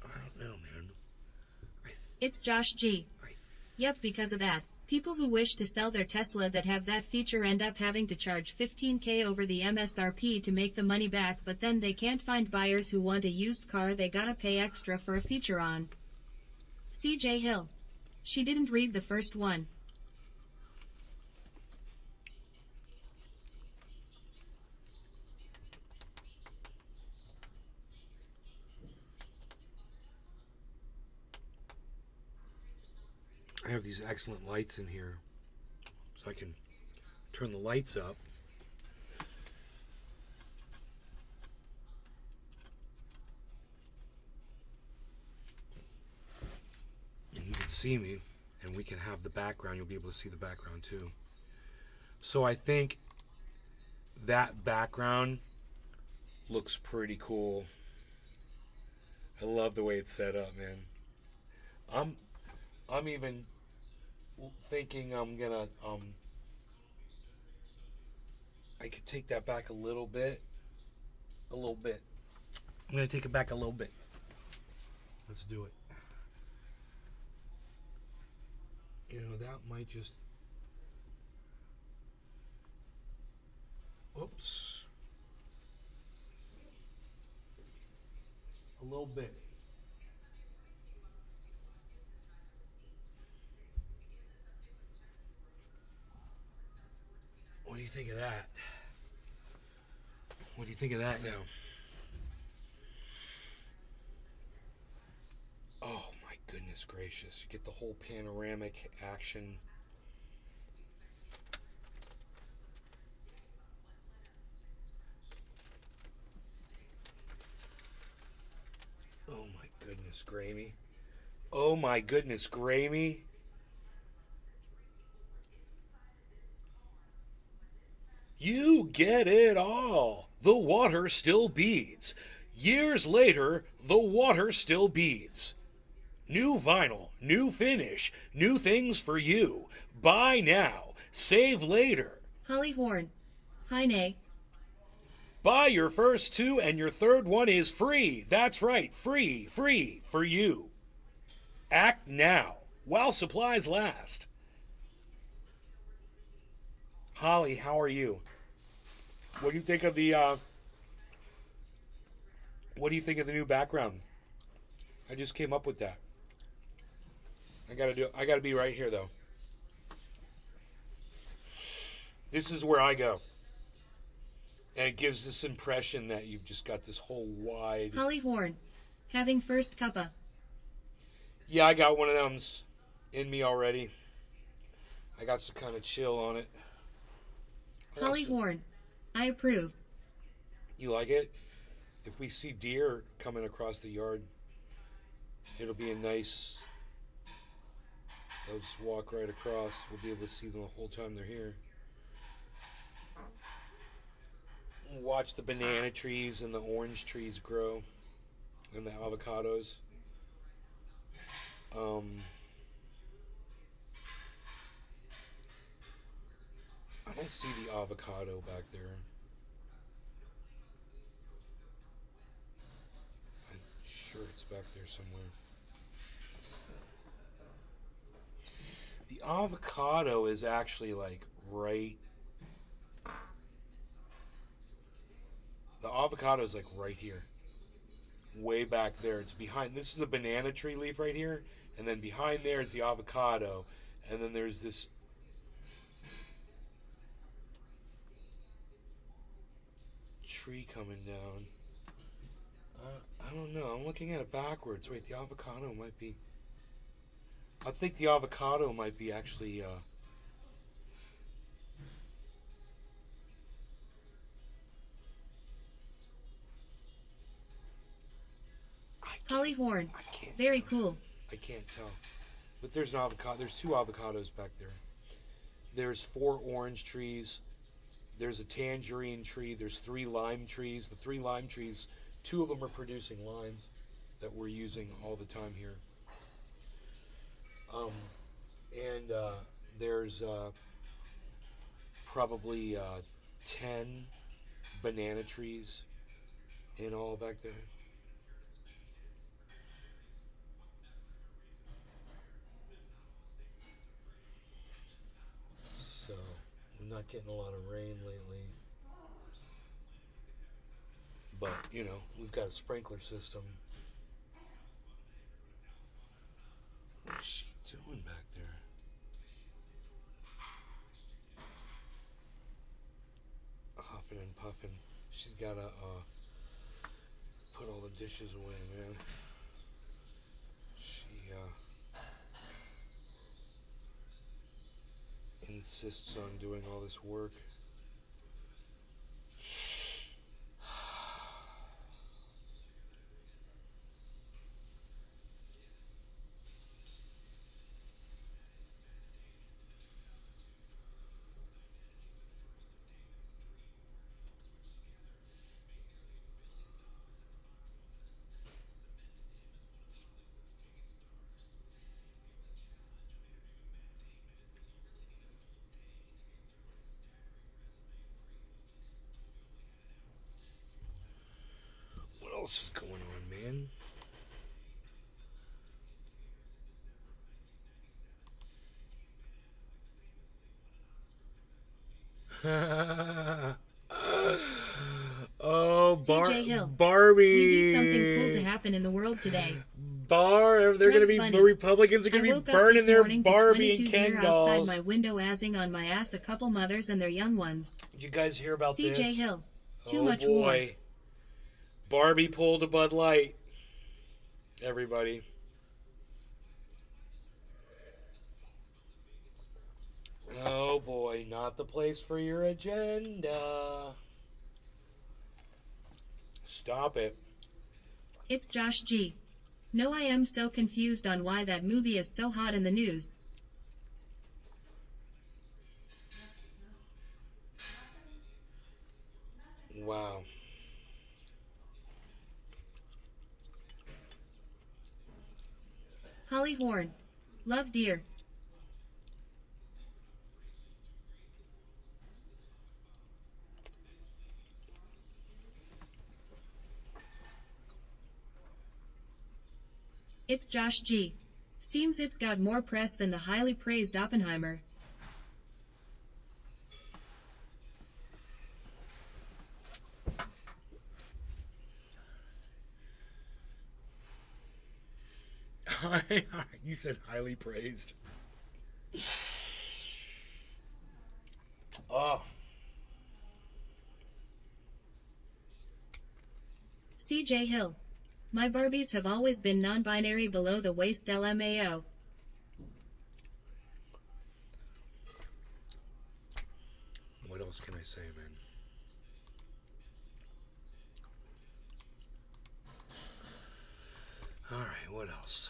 I don't know, man. It's Josh G. Yep, because of that. People who wish to sell their Tesla that have that feature end up having to charge $15,000 over the MSRP to make the money back, but then they can't find buyers who want a used car they gotta pay extra for a feature on. CJ Hill. She didn't read the first one. I have these excellent lights in here, so I can turn the lights up. And you can see me, and we can have the background. You'll be able to see the background too. So I think that background looks pretty cool. I love the way it's set up, man. I'm even thinking I'm gonna I could take that back a little bit. I'm gonna take it back a little bit. Let's do it. That might just... Oops. A little bit. What do you think of that? What do you think of that now? Oh my goodness gracious. You get the whole panoramic action. Oh my goodness, Grammy. Oh my goodness, Grammy. You get it all. The water still beads. Years later, the water still beads. New vinyl, new finish, new things for you. Buy now, save later. Holly Horn. Hi, Nay. Buy your first two and your third one is free. That's right, free for you. Act now, while supplies last. Holly, how are you? What do you think of the new background? I just came up with that. I gotta be right here though. This is where I go. And it gives this impression that you've just got this whole wide... Holly Horn. Having first cuppa. Yeah, I got one of them in me already. I got some kind of chill on it. Holly Horn. I approve. You like it? If we see deer coming across the yard, it'll be a nice... They'll just walk right across. We'll be able to see them the whole time they're here. Watch the banana trees and the orange trees grow. And the avocados. I don't see the avocado back there. I'm sure it's back there somewhere. The The avocado is actually like right. The avocado is like right here. Way back there. It's behind. This is a banana tree leaf right here. And then behind there is the avocado. And then there's this tree coming down. I don't know. I'm looking at it backwards. Wait, the avocado might be... I think the avocado might be actually... Holly Horn. I can't Very tell. cool. I can't tell. But there's an avocado. There's 2 avocados back there. There's 4 orange trees. There's a tangerine tree. There's 3 lime trees. The 3 lime trees, 2 of them are producing limes that we're using all the time here. And there's probably 10 banana trees in all back there. So, I'm not getting a lot of rain lately. But, you know, we've got a sprinkler system. What is she doing back there? Huffing and puffing. She's got to put all the dishes away, man. She insists on doing all this work. What else is going on, man? Oh, CJ Hill. Barbie. We need something cool to happen in the world today. They're going to That's be, funny. Republicans are going I to woke be up burning this their morning to Barbie and 22 Ken deer dolls. outside my window azzing on my ass a couple mothers and their young ones. Did you guys hear about CJ this? Hill. Too Oh much boy. war. Barbie pulled a Bud Light. Everybody. Oh boy, not the place for your agenda. Stop it. It's Josh G. No, I am so confused on why that movie is so hot in the news. Wow. Holly Horn. Love dear. It's Josh G. Seems it's got more press than the highly praised Oppenheimer. You said highly praised. Oh. CJ Hill. My Barbies have always been non-binary below the waist LMAO. What else can I say, man? All right, what else?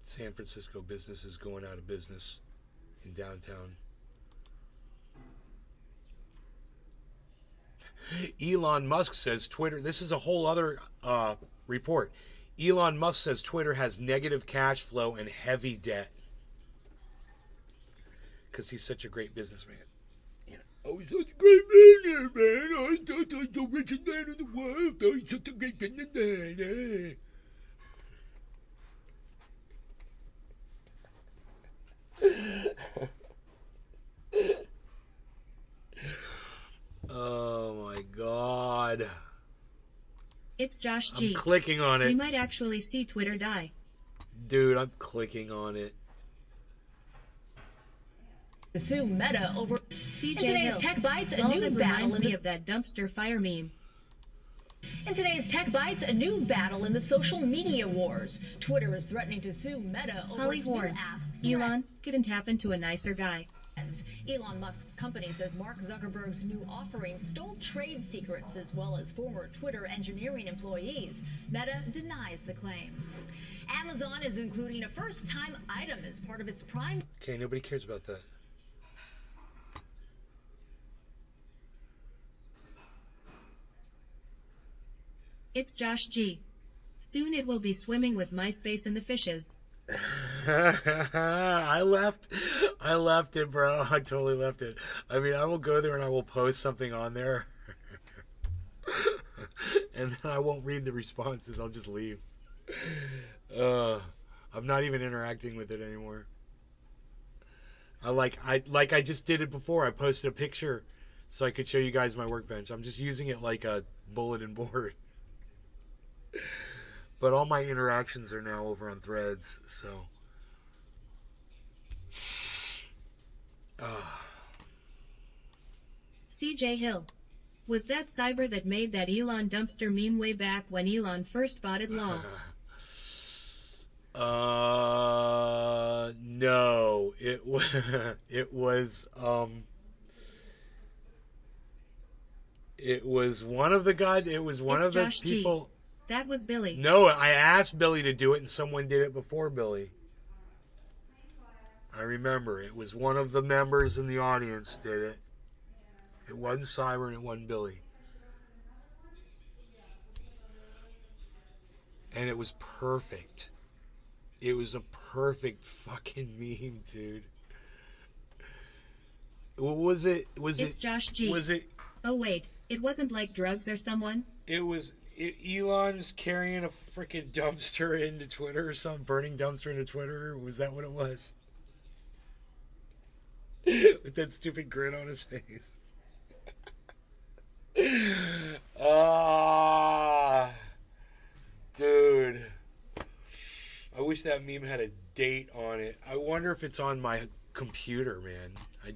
San Francisco business is going out of business in downtown. Elon Musk says Twitter, this is a whole other report. Elon Musk says Twitter has negative cash flow and heavy debt. Because he's such a great businessman. You know, I was such a great millionaire, man. I thought I was the richest man in the world. I was such a great businessman. Oh my god. It's Josh I'm G. clicking on You it. might actually see Twitter die. Dude, I'm clicking on it. To sue Meta over CJ in today's Hill. Tech Bites, a All new that battle reminds in me the of that dumpster fire meme. In today's Tech Bites, a new battle in the social media wars. Twitter is threatening to sue Meta over Holly its new Horn. app. Elon, couldn't happen to a nicer guy. Elon Musk's company says Mark Zuckerberg's new offering stole trade secrets as well as former Twitter engineering employees. Meta denies the claims. Amazon is including a first-time item as part of its Prime. Okay, nobody cares about that. It's Josh G. Soon it will be swimming with MySpace and the fishes. I left it, bro. I totally left it. I mean, I will go there and I will post something on there. And then I won't read the responses. I'll just leave. I'm not even interacting with it anymore. I just did it before. I posted a picture so I could show you guys my workbench. I'm just using it like a bulletin board. But all my interactions are now over on Threads, so. CJ Hill. Was that Cyber that made that Elon dumpster meme way back when Elon first bought it? Lol. No. It was, it was one of the It's of the Josh G. people. That was Billy. No, I asked Billy to do it, and someone did it before Billy. I remember. It was one of the members in the audience did it. It wasn't Cyber, and it wasn't Billy. And it was perfect. It was a perfect fucking meme, dude. What was it? It's Josh G. Was it? Oh wait, it wasn't like drugs or someone? Elon's carrying a freaking dumpster into Twitter or something, burning dumpster into Twitter. Was that what it was? With that stupid grin on his face. Dude. I wish that meme had a date on it. I wonder if it's on my computer, man. I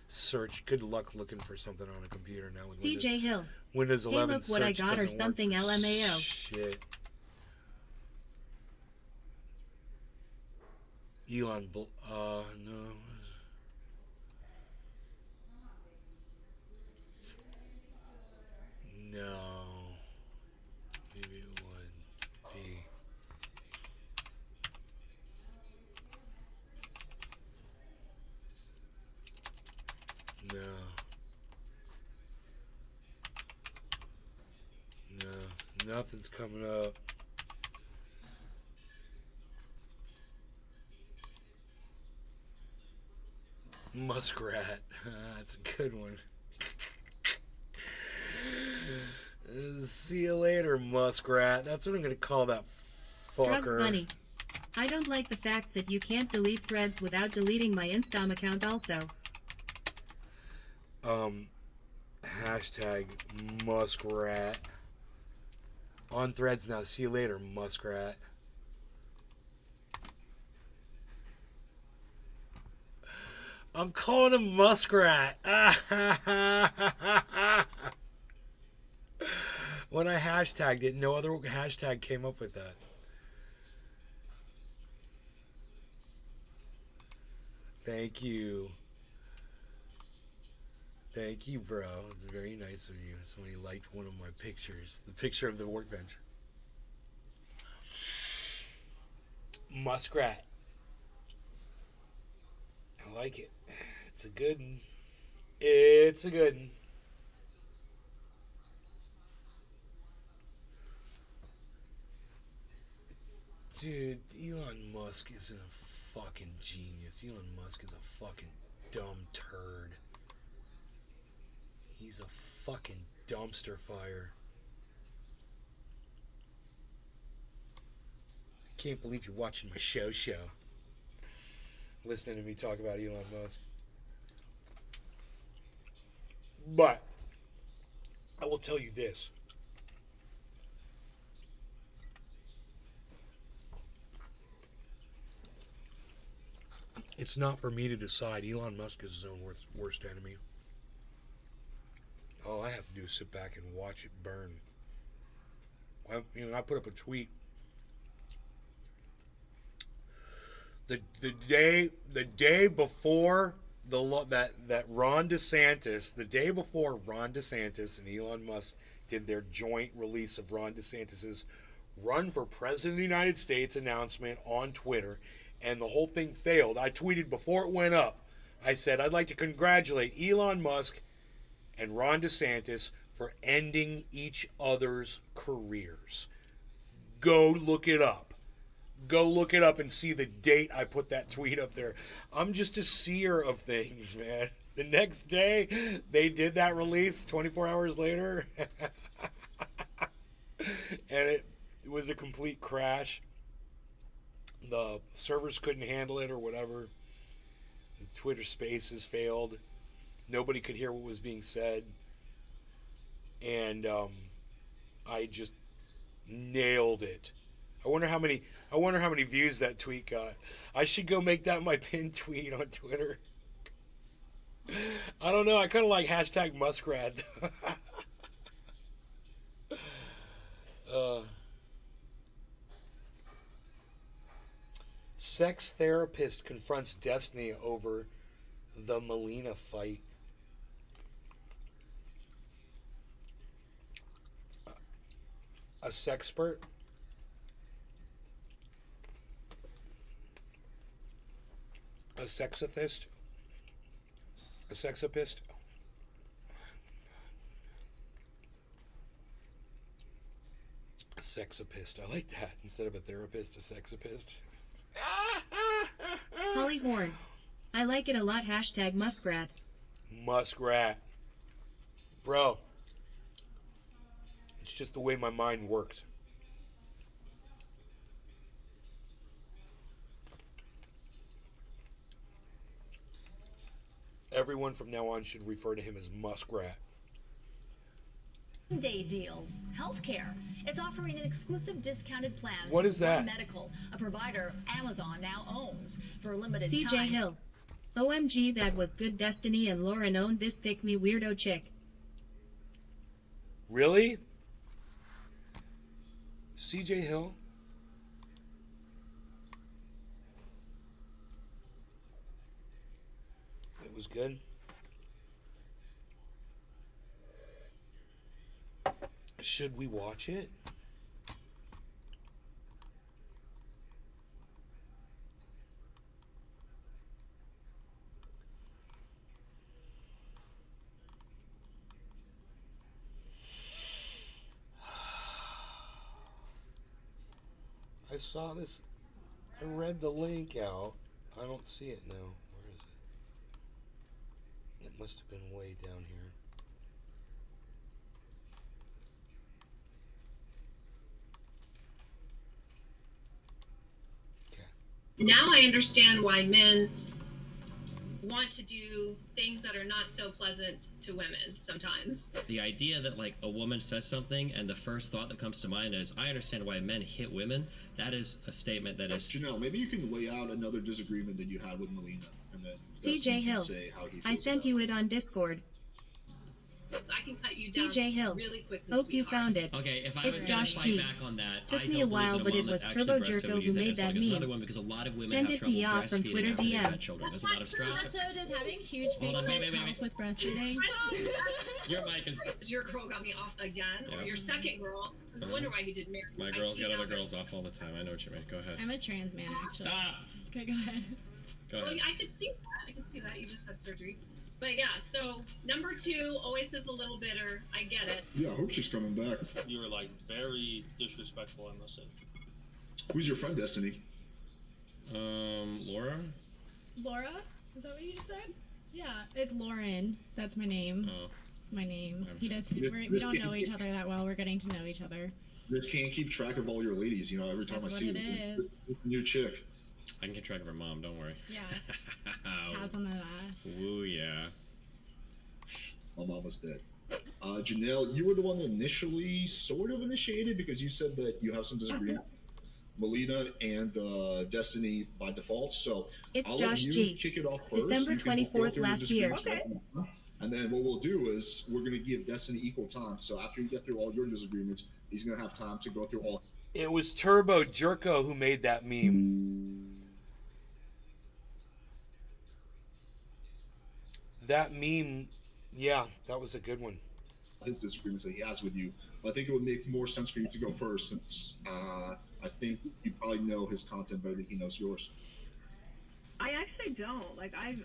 search. Good luck looking for something on a computer now with CJ Hill. Windows 11 Hey, look what I search got or doesn't work something, for LMAO. Shit. Elon, no. No. Maybe it would be. No. No. Nothing's coming up. Muskrat. That's a good one. See you later, Muskrat. That's what I'm going to call that fucker. Drugs Bunny. I don't like the fact that you can't delete threads without deleting my Instam account also. Hashtag Muskrat. On Threads now. See you later, Muskrat. I'm calling him Muskrat. When I hashtagged it, no other hashtag came up with that. Thank you. Thank you, bro. It's very nice of you. Somebody liked one of my pictures. The picture of the workbench. Muskrat. I like it. It's a good one. It's a good one. Dude, Elon Musk isn't a fucking genius. Elon Musk is a fucking dumb turd. He's a fucking dumpster fire. I can't believe you're watching my show. Listening to me talk about Elon Musk. But I will tell you this. It's not for me to decide. Elon Musk is his own worst enemy. All I have to do is sit back and watch it burn. Well, I put up a tweet. The day before that Ron DeSantis, the day before Ron DeSantis and Elon Musk did their joint release of Ron DeSantis's run for president of the United States announcement on Twitter, and the whole thing failed. I tweeted before it went up. I said I'd like to congratulate Elon Musk and Ron DeSantis for ending each other's careers. Go look it up. Go look it up and see the date I put that tweet up there. I'm just a seer of things, man. The next day, they did that release 24 hours later. And it was a complete crash. The servers couldn't handle it or whatever. The Twitter Spaces failed. Nobody could hear what was being said. And I just nailed it. I wonder how many views that tweet got. I should go make that my pinned tweet on Twitter. I don't know. I kind of like hashtag Muskrat. Sex therapist confronts Destiny over the Melina fight. A sexpert? A sexophist? A sexopist? A sexopist. I like that. Instead of a therapist, a sexopist. Holly Horn. I like it a lot. Hashtag Muskrat. Muskrat. Bro. It's just the way my mind works. Everyone from now on should refer to him as Muskrat. Funday deals. Healthcare. It's offering an exclusive discounted plan. What is that? Medical, a provider Amazon now owns for a limited CJ time. Hill. OMG, that was good. Destiny and Lauren owned this pick me weirdo chick. Really? CJ Hill? It was good. Should we watch it? I saw this. I read the link out. I don't see it now. Where is it? It must have been way down here. Now I understand why men want to do things that are not so pleasant to women sometimes. The idea that like a woman says something and the first thought that comes to mind is, I understand why men hit women, that is a statement that is... Janelle, maybe you can lay out another disagreement that you had with Melina, and then CJ Hill. say how he feels I sent about you it on Discord. I can cut you down CJ Hill. really quickly, Hope you sweetheart. found it. Okay, if I It's was going to Josh fight G. back on that, Took I me don't a while, believe but in a it mom was that's Turbo actually breastfed Jerko would who use that made insult that against meme. another woman, because a lot of women Send have it to trouble Ya from breastfeeding Twitter after they've DM. had children. There's a lot of stress. episode is having huge Hold on, wait, help with breastfeeding. Your mic is... Your girl got me off again, or Yeah. your second girl. No wonder why he did marry. My I girls see get now other that- girls off all the time. I know what you mean. Go ahead. I'm a trans man, actually. Stop! Okay, go ahead. Go Well, ahead. I could see that. I could see that. You just had surgery. But yeah, so number 2 always is a little bitter. I get it. Yeah, I hope she's coming back. You were like very disrespectful, I must say. Who's your friend, Destiny? Laura? Laura? Is that what you just said? Yeah, it's Lauren. That's my name. Oh. my name. We don't know each other that well. We're getting to know each other. Just can't keep track of all your ladies. Every time That's I see what it is. new chick. I can keep track of her mom. Don't worry. Yeah. Tabs on the ass. Ooh, yeah. My mom was dead. Janelle, you were the one that initially sort of initiated because you said that you have some disagreement. Melina and Destiny by default. So It's I'll Josh let you G. kick it off first. December You can go 24th through your last year. disagreements. Okay. And then what we'll do is we're going to give Destiny equal time. So after you get through all your disagreements, he's going to have time to go through all. It was Turbo Jerko who made that meme. That meme, yeah, that was a good one. His disagreements that he has with you. But I think it would make more sense for you to go first since I think you probably know his content better than he knows yours. I actually don't. Like, I've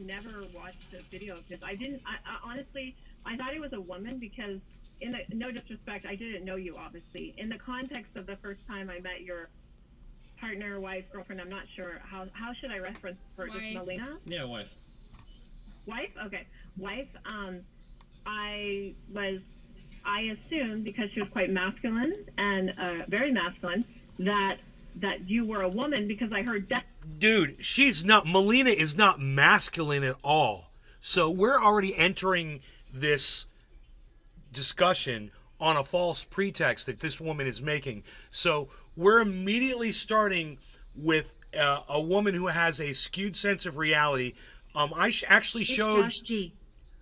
never watched a video of his. I honestly, I thought he was a woman because, no disrespect, I didn't know you, obviously. In the context of the first time I met your partner, wife, girlfriend, I'm not sure. How should I reference her? Just Wife. Melina? Yeah, wife. Wife? Okay. Wife, I assumed because she was quite masculine and very masculine that you were a woman because I heard death. Dude, Melina is not masculine at all. So we're already entering this discussion on a false pretext that this woman is making. So we're immediately starting with a woman who has a skewed sense of reality. I actually showed... It's Josh G.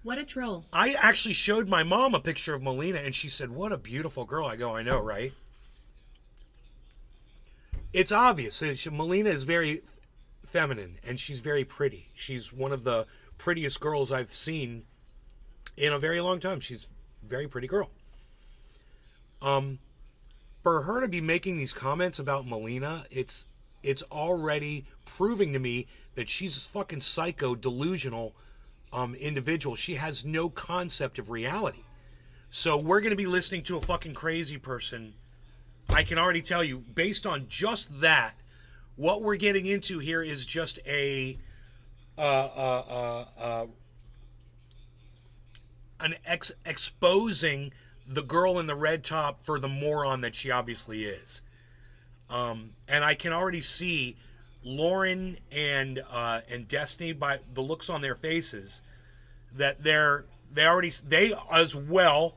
What a troll. I actually showed my mom a picture of Melina, and she said, "What a beautiful girl." I go, "I know, right?" It's obvious. Melina is very feminine, and she's very pretty. She's one of the prettiest girls I've seen in a very long time. She's a very pretty girl. For her to be making these comments about Melina, it's already proving to me that she's a fucking psycho, delusional individual. She has no concept of reality. So we're going to be listening to a fucking crazy person. I can already tell you, based on just that, what we're getting into here is just exposing the girl in the red top for the moron that she obviously is. And I can already see Lauren and Destiny, by the looks on their faces, that they as well,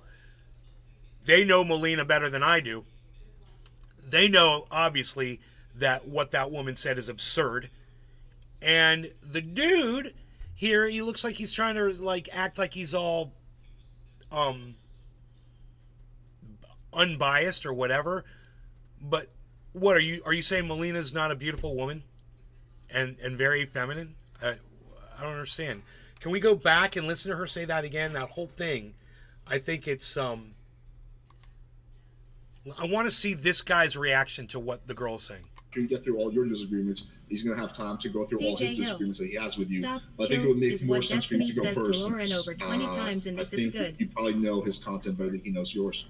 they know Melina better than I do. They know, obviously, that what that woman said is absurd. And the dude here, he looks like he's trying to act like he's all unbiased or whatever. But what are you saying Melina's not a beautiful woman and very feminine? I don't understand. Can we go back and listen to her say that again? That whole thing. I think it's I want to see this guy's reaction to what the girl's saying. After you get through all your disagreements, he's going to have time to go through all his CJ Hill. disagreements that he has with you. Stop, I think it chill would make is more what sense for you Destiny to go says to first. Lauren since, over 20 times in this, I it's think good. you probably know his content better than he knows yours.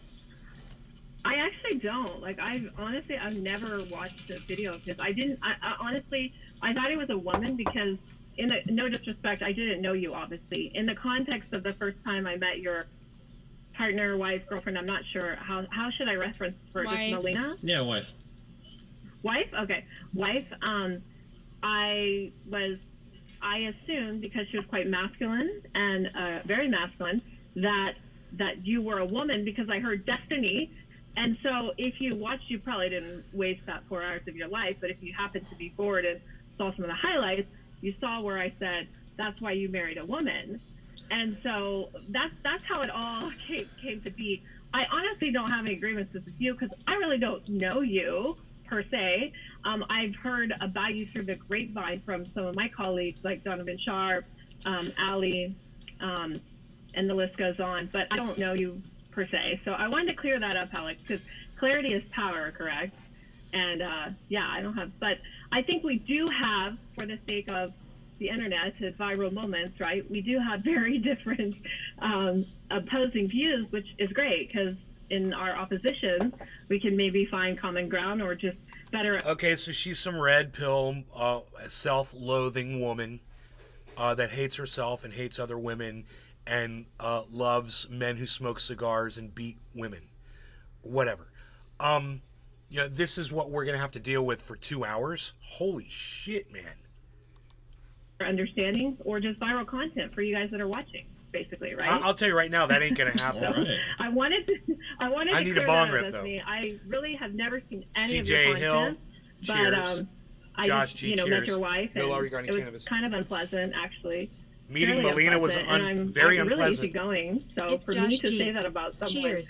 I actually don't. Like, I've never watched a video of his. I honestly, I thought he was a woman because, no disrespect, I didn't know you, obviously. In the context of the first time I met your partner, wife, girlfriend, I'm not sure. How should I reference her? Wife. Just Melina? Yeah, wife. Wife? Okay. Wife, I assumed because she was quite masculine and very masculine that you were a woman because I heard Destiny. And so if you watched, you probably didn't waste that 4 hours of your life, but if you happened to be bored and saw some of the highlights, you saw where I said, that's why you married a woman. And so that's how it all came to be. I honestly don't have any grievances with you because I really don't know you per se. I've heard about you through the grapevine from some of my colleagues like Donovan Sharp, Ali, and the list goes on, but I don't know you per se. So I wanted to clear that up, Alex, because clarity is power, correct? And yeah, I don't have, but I think we do have, for the sake of the internet, viral moments, right? We do have very different opposing views, which is great because in our opposition, we can maybe find common ground or just better. Okay, so she's some red pill, self-loathing woman that hates herself and hates other women and loves men who smoke cigars and beat women, whatever. This is what we're gonna have to deal with for 2 hours. Holy shit, man! Understanding or just viral content for you guys that are watching, basically, right? I'll tell you right now, that ain't gonna happen. All right. I wanted to I need clear a bong that rip, up, though. Destiny. I really have never seen any of CJ your Hill, content, cheers. but I Josh just, G, met cheers. your wife, No and law regarding it was cannabis. kind of unpleasant, actually. Meeting Fairly Melina was unpleasant, and I'm very really unpleasant. easygoing, so It's for Josh me to G. say that about someone Cheers.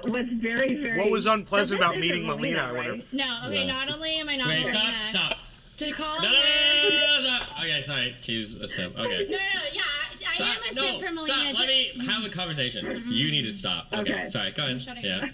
was very, very. What was unpleasant That about is meeting Melina, Melina? I wonder. right? No, okay, No. not only am I not Wait, Melina, stop. to call No, her... Okay, sorry. She's a simp. Okay. No, yeah, I am a simp for Melina. Stop. Let me have a conversation. You need to stop. Okay. Sorry, go ahead. Shutting Yeah.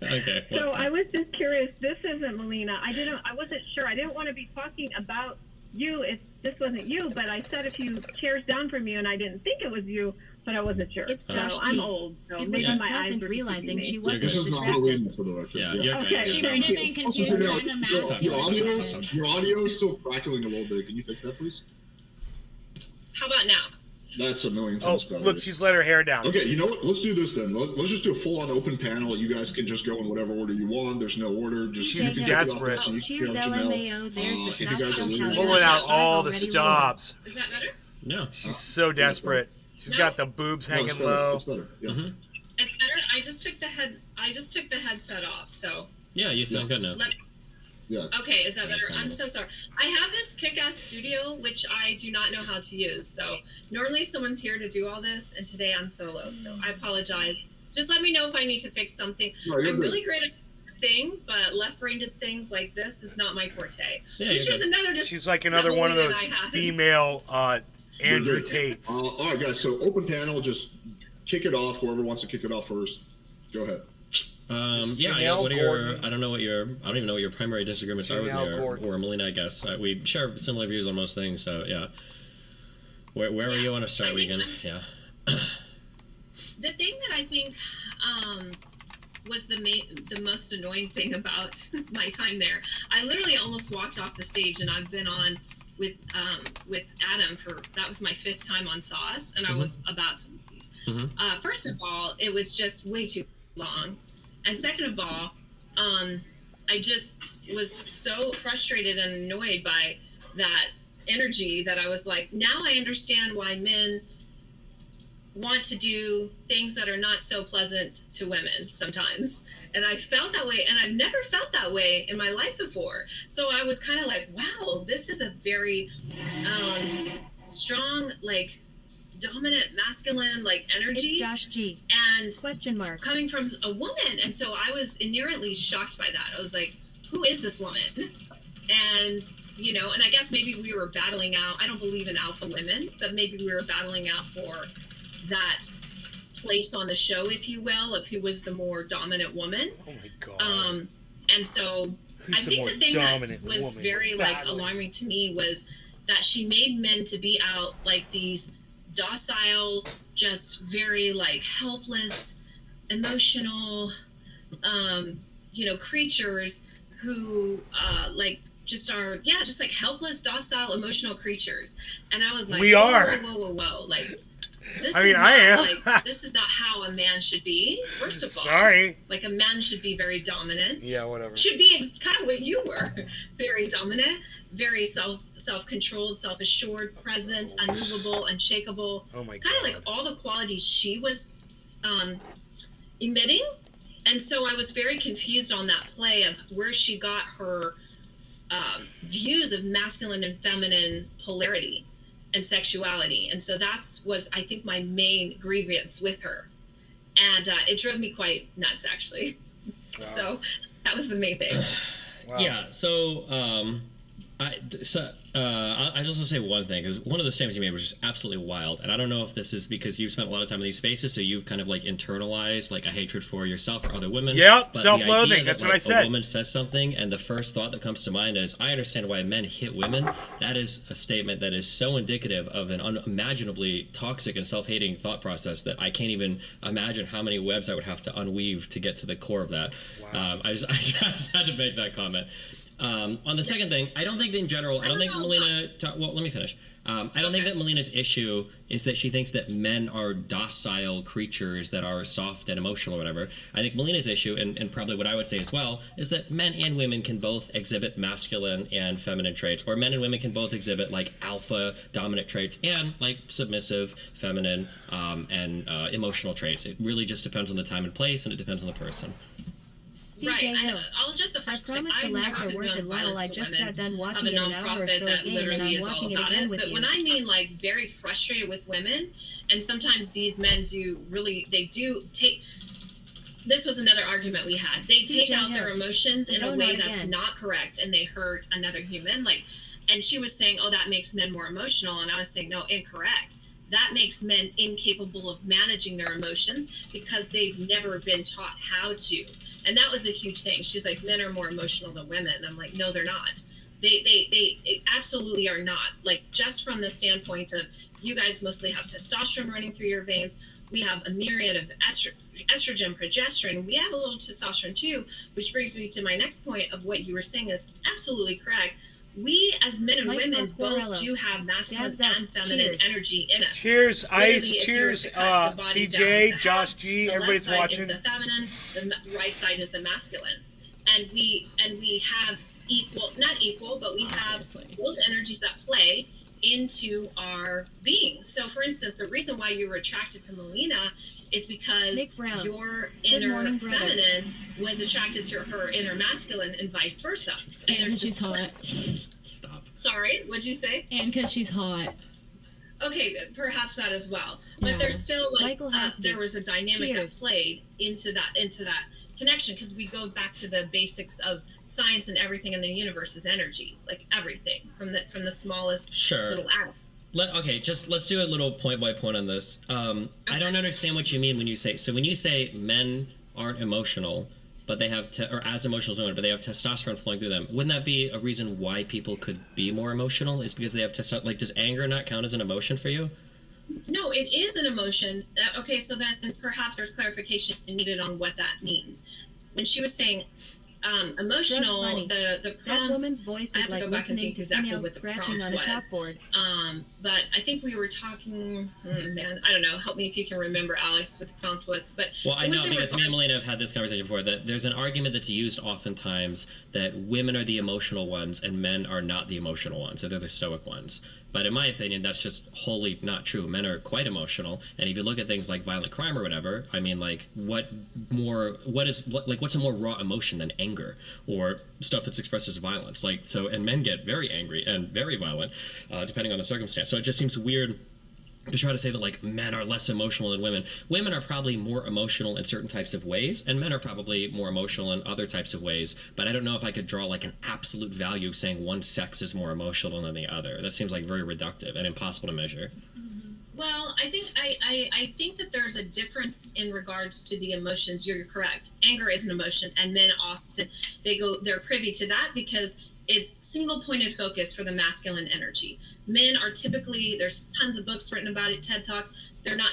Okay. So I was just curious. This isn't Melina. I wasn't sure. I didn't want to be talking about you if this wasn't you. But I sat a few chairs down from you, and I didn't think it was you. But I wasn't sure. It's so Josh I'm G. old. So It was maybe my eyes unpleasant were realizing deceiving she me. Yeah, wasn't this as is not attractive. Melina for the record. Yeah, Yeah. you're Okay, good. She You're might thank have you. been Also, confused Janelle, on a your masculine audio, person. your audio is still crackling a little bit. Can you fix that, please? How about now? That's a million Oh, times better. look, she's let her hair down. Okay, you know what? Let's do this then. Let's just do a full-on open panel. You guys can just go in whatever order you want. There's no order. Just CJ you can Hill. take it off Desperate. this and you Cheers, can go, Janelle. LMAO. There's the if you stop guys are jump really- out. Pulling out I've all the already stops. Is that better? No. She's so desperate. She's No. got the boobs No, it's hanging better. low. It's better. Yeah. It's better. I just took the headset off. So Yeah, you sound good now. let Yeah. Okay, is that better? fine. I'm so sorry. I have this kick-ass studio, which I do not know how to use. So normally someone's here to do all this, and today I'm solo. So I apologize. Just let me know if I need to fix something. No, you're I'm good. really great at things, but left-brained things like this is not my forte. Yeah, Which you're is good. another. She's like another one of those female Andrew Tates. All right, guys. So open panel. Just kick it off. Whoever wants to kick it off first, go ahead. Yeah, Janelle what are your? Gordon. I don't even know what your primary disagreements are with Janelle me Gordon. or Melina. I guess we share similar views on most things. So yeah, where are you want to start? I We think can. Yeah. The thing that I think was the most annoying thing about my time there, I literally almost walked off the stage, and I've been on with Adam for that was my 5th time on Sauce, and I was about to. First of all, it was just way too long, and second of all, I just was so frustrated and annoyed by that energy that I was like, now I understand why men want to do things that are not so pleasant to women sometimes. And I felt that way, and I've never felt that way in my life before. So I was kind of like, wow, this is a very strong, like, dominant, masculine, like, energy. It's Josh G. And Question mark. coming from a woman. And so I was inherently shocked by that. I was like, who is this woman? And, and I guess maybe we were battling out, I don't believe in alpha women, but maybe we were battling out for that place on the show, if you will, of who was the more dominant woman. Oh my god. And so Who's I the think more the thing dominant that was woman? very Battling. alarming to me was that she made men to be out like these docile, just very helpless, emotional, creatures who just are just helpless, docile, emotional creatures. And I was like, We are. whoa. This I mean, is I not, am. this is not how a man should be. First of all, Sorry. a man should be very dominant. Yeah, whatever. Should be kind of what you were, very dominant, very self-controlled, self-assured, present, unmovable, unshakable. Oh my Kind of God. all the qualities she was emitting. And so I was very confused on that play of where she got her views of masculine and feminine polarity and sexuality. And so was, I think, my main grievance with her. And it drove me quite nuts, actually. Wow. So that was the main thing. Wow. Yeah. So I just want to say one thing, because one of the statements you made was just absolutely wild, and I don't know if this is because you've spent a lot of time in these spaces, so you've kind of internalized a hatred for yourself or other women. Yep, but self-loathing, the idea that's that, what I said. A woman says something, and the first thought that comes to mind is, I understand why men hit women. That is a statement that is so indicative of an unimaginably toxic and self-hating thought process that I can't even imagine how many webs I would have to unweave to get to the core of that. Wow. I just had to make that comment. On the second thing, I don't think that in general, I don't think Melina, well, let me finish. I don't think that Melina's issue is that she thinks that men are docile creatures that are soft and emotional or whatever. I think Melina's issue, and probably what I would say as well, is that men and women can both exhibit masculine and feminine traits, or men and women can both exhibit like alpha dominant traits and like submissive, feminine, and emotional traits. It really just depends on the time and place, and it depends on the person. CJ Hill. I'll just the I first promise the laughs are worth it, Lyle. I just got done watching it an hour or so that again, and literally I'm is all watching it about again it. with But you. when I mean like very frustrated with women, and sometimes these men they do take. This was another argument we had. They take out their emotions in a way that's not correct, and they hurt another human. Like, and she was saying, "Oh, that makes men more emotional," and I was saying, "No, incorrect. That makes men incapable of managing their emotions because they've never been taught how to." And that was a huge thing. She's like, men are more emotional than women. And I'm like, no, they're not. They absolutely are not. Like, just from the standpoint of you guys mostly have testosterone running through your veins. We have a myriad of estrogen, progesterone. We have a little testosterone too, which brings me to my next point of what you were saying is absolutely correct. We as men and women both do have masculine and feminine energy in us. Cheers, Literally, Ice. if you were Cheers, to cut the body down CJ, to Josh half, G. the Everybody's left side watching. is the feminine, the right side is the masculine, and we have not equal, but we have those energies that play into our being. So, for instance, the reason why you were attracted to Melina is because your inner feminine was attracted to her inner masculine, and vice versa. And she's hot. Sorry, what'd you say? And because she's hot. Okay, perhaps that as well. But Yeah. there's still like there was a dynamic that played into that connection, because we go back to the basics of science, and everything in the universe is energy, like everything from the smallest little atom. Okay, just let's do a little point by point on this. I don't understand what you mean when you say men aren't emotional, but they have or as emotional as women, but they have testosterone flowing through them. Wouldn't that be a reason why people could be more emotional? Is because they have testosterone? Like, does anger not count as an emotion for you? No, it is an emotion. Okay, so then perhaps there's clarification needed on what that means. When she was saying emotional, the prompt, That woman's voice I is have to like go back and listening think to exactly females what the scratching prompt on a was. chalkboard. But I think we were talking, man, I don't know. Help me if you can remember, Alex, what the prompt was. But well, I know because me and Melina have had this conversation before, that there's an argument that's used oftentimes that women are the emotional ones and men are not the emotional ones, so they're the stoic ones. But in my opinion, that's just wholly not true. Men are quite emotional, and if you look at things like violent crime or whatever, I mean, like, what's a more raw emotion than anger or stuff that's expressed as violence? Like, so, and men get very angry and very violent, depending on the circumstance. So it just seems weird to try to say that like men are less emotional than women. Women are probably more emotional in certain types of ways, and men are probably more emotional in other types of ways. But I don't know if I could draw like an absolute value saying one sex is more emotional than the other. That seems like very reductive and impossible to measure. Well, I think that there's a difference in regards to the emotions. You're correct. Anger is an emotion, and men often they're privy to that because it's single-pointed focus for the masculine energy. Men are typically, there's tons of books written about it, TED Talks.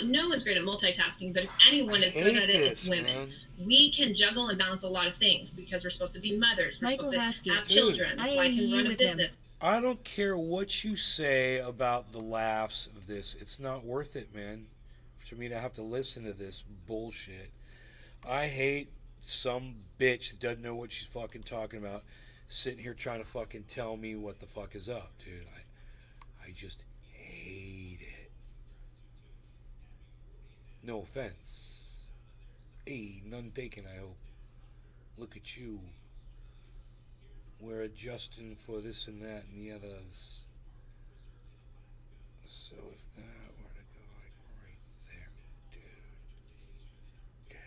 No one's great at multitasking, but if anyone is good at it, it's women. Man. We can juggle and balance a lot of things because we're supposed to be mothers. We're supposed to have children. That's why I can run a business. I don't care what you say about the laughs of this. It's not worth it, man, for me to have to listen to this bullshit. I hate some bitch that doesn't know what she's fucking talking about sitting here trying to fucking tell me what the fuck is up, dude. I just hate it. No offense. Hey, none taken, I hope. Look at you. We're adjusting for this and that and the others. So if that were to go like right there, dude.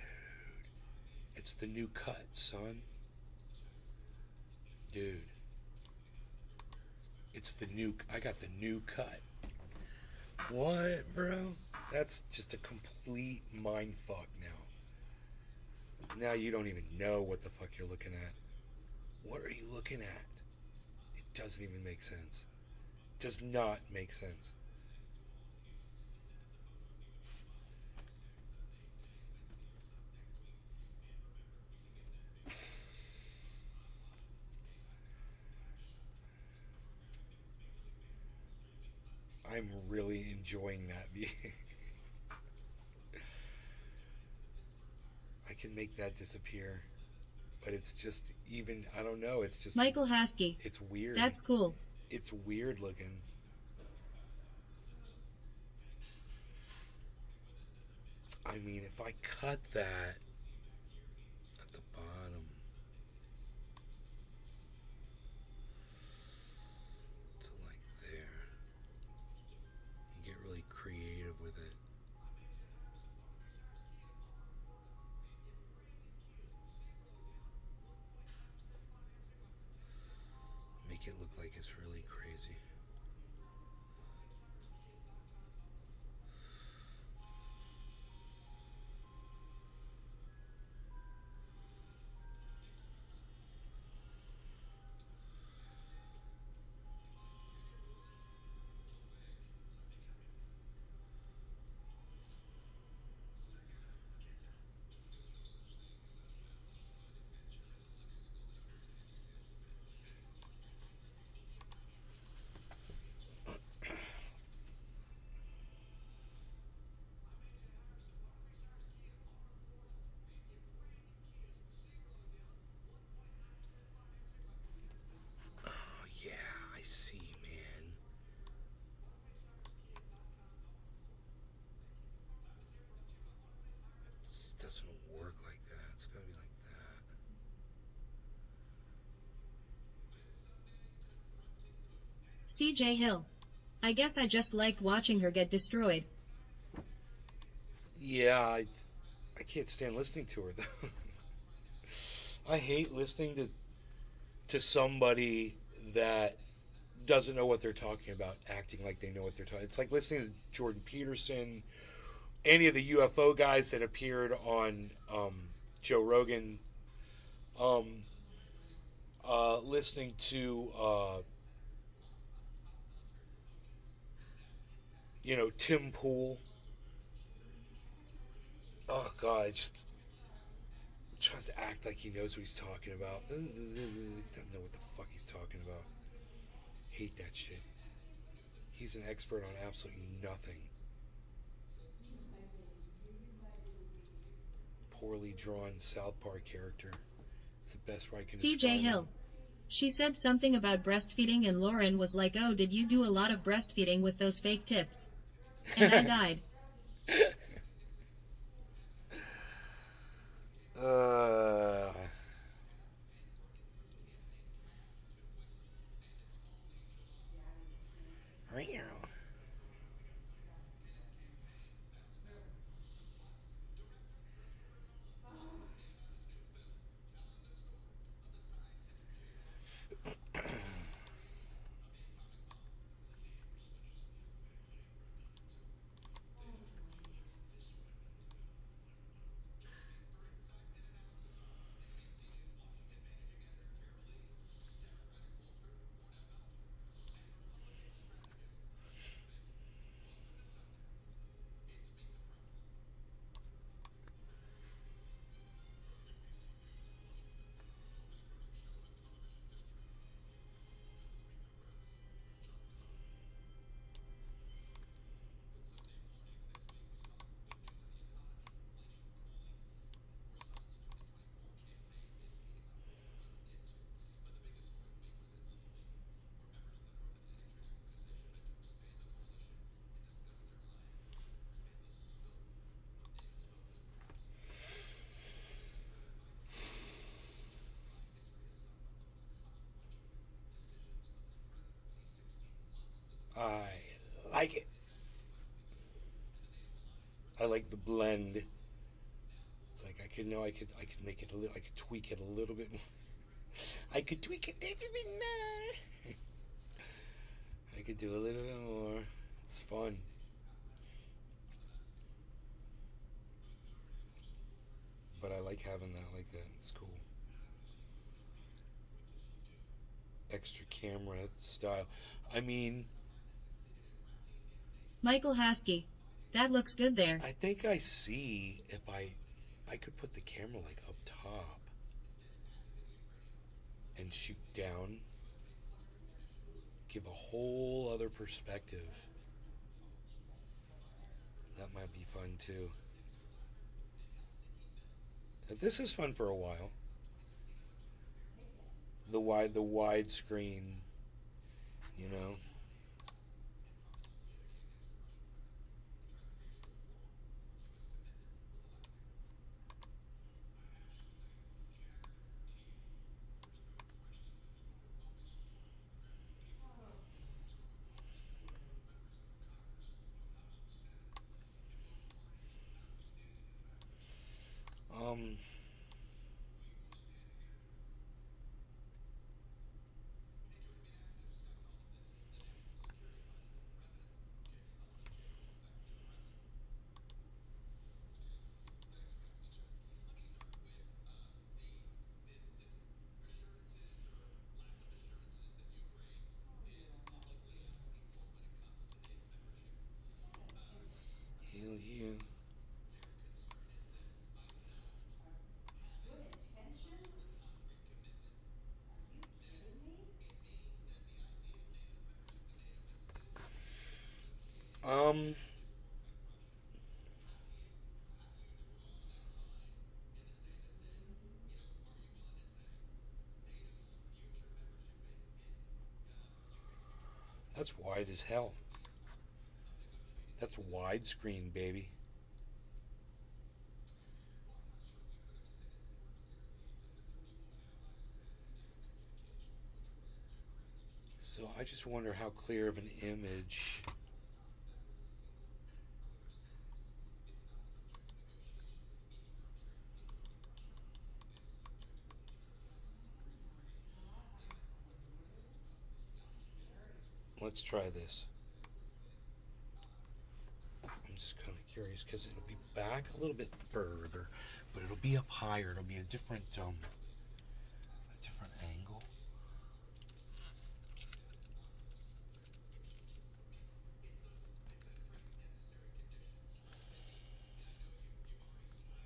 It's the new cut, son. Dude. I got the new cut. What, bro? That's just a complete mind fuck now. Now you don't even know what the fuck you're looking at. What are you looking at? It doesn't even make sense. It does not make sense. I'm really enjoying that view. I can make that disappear. But it's just even, I don't know, it's just... Michael Haskey. It's weird. That's cool. It's weird looking. I mean, if I cut that at the bottom to like there, and get really creative with it. Make it look like it's really crazy. I see, man. This doesn't work like that. It's gotta be like that. CJ Hill. I guess I just liked watching her get destroyed. Yeah, I can't stand listening to her though. I hate listening to somebody that doesn't know what they're talking about, acting like they know what they're talking. It's like listening to Jordan Peterson, any of the UFO guys that appeared on Joe Rogan, listening to Tim Pool. Oh God, just tries to act like he knows what he's talking about. He doesn't know what the fuck he's talking about. Hate that shit. He's an expert on absolutely nothing. Poorly drawn South Park character. It's the best way I can describe CJ Hill. him. She said something about breastfeeding and Lauren was like, oh, did you do a lot of breastfeeding with those fake tits? And I died. I like it. I like the blend. It's like I could make it a little. I could tweak it a little bit. I could tweak it a little bit more. I could do a little bit more. It's fun. But I like having that like that. It's cool. Extra camera style. I mean, Michael Haskey. That looks good there. I think I see if I could put the camera like up top and shoot down. Give a whole other perspective That might be fun too. This is fun for a while. The wide screen, you know. Um, heal you. Um, that's wide as hell. That's widescreen, baby. So I just wonder how clear of an image. Let's try this. I'm just kind of curious because it'll be back a little bit further, but it'll be up higher. It'll be a different angle.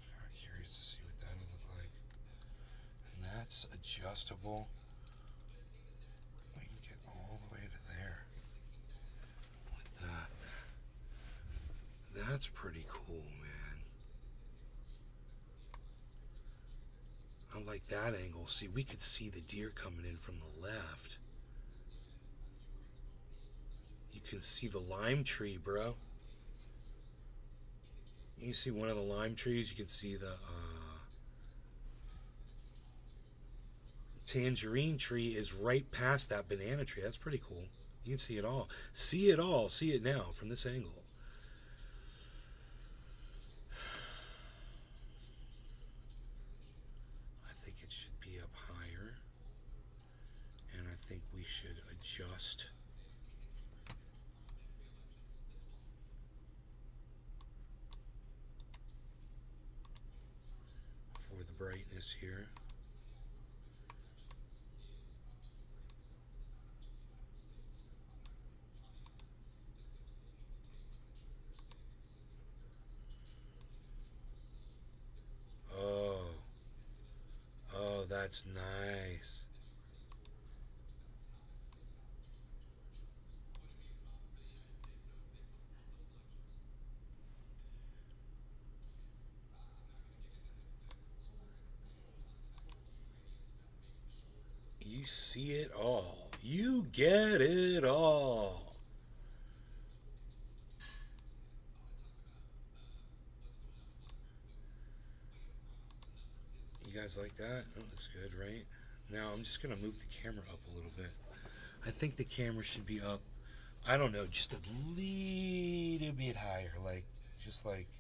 Kind of curious to see what that'll look like. And that's adjustable. We can get all the way to there with that. That's pretty cool, man. I like that angle. See, we could see the deer coming in from the left. You can see the lime tree, bro. You can see one of the lime trees. You can see the tangerine tree is right past that banana tree. That's pretty cool. You can see it all. See it all. See it now from this angle. I think it should be up higher. And I think we should adjust. For the brightness here. Oh, that's nice. You see it all. You get it all. You guys like that? That looks good, right? Now I'm just going to move the camera up a little bit. I think the camera should be up, I don't know, just a little bit higher. Like, just like that.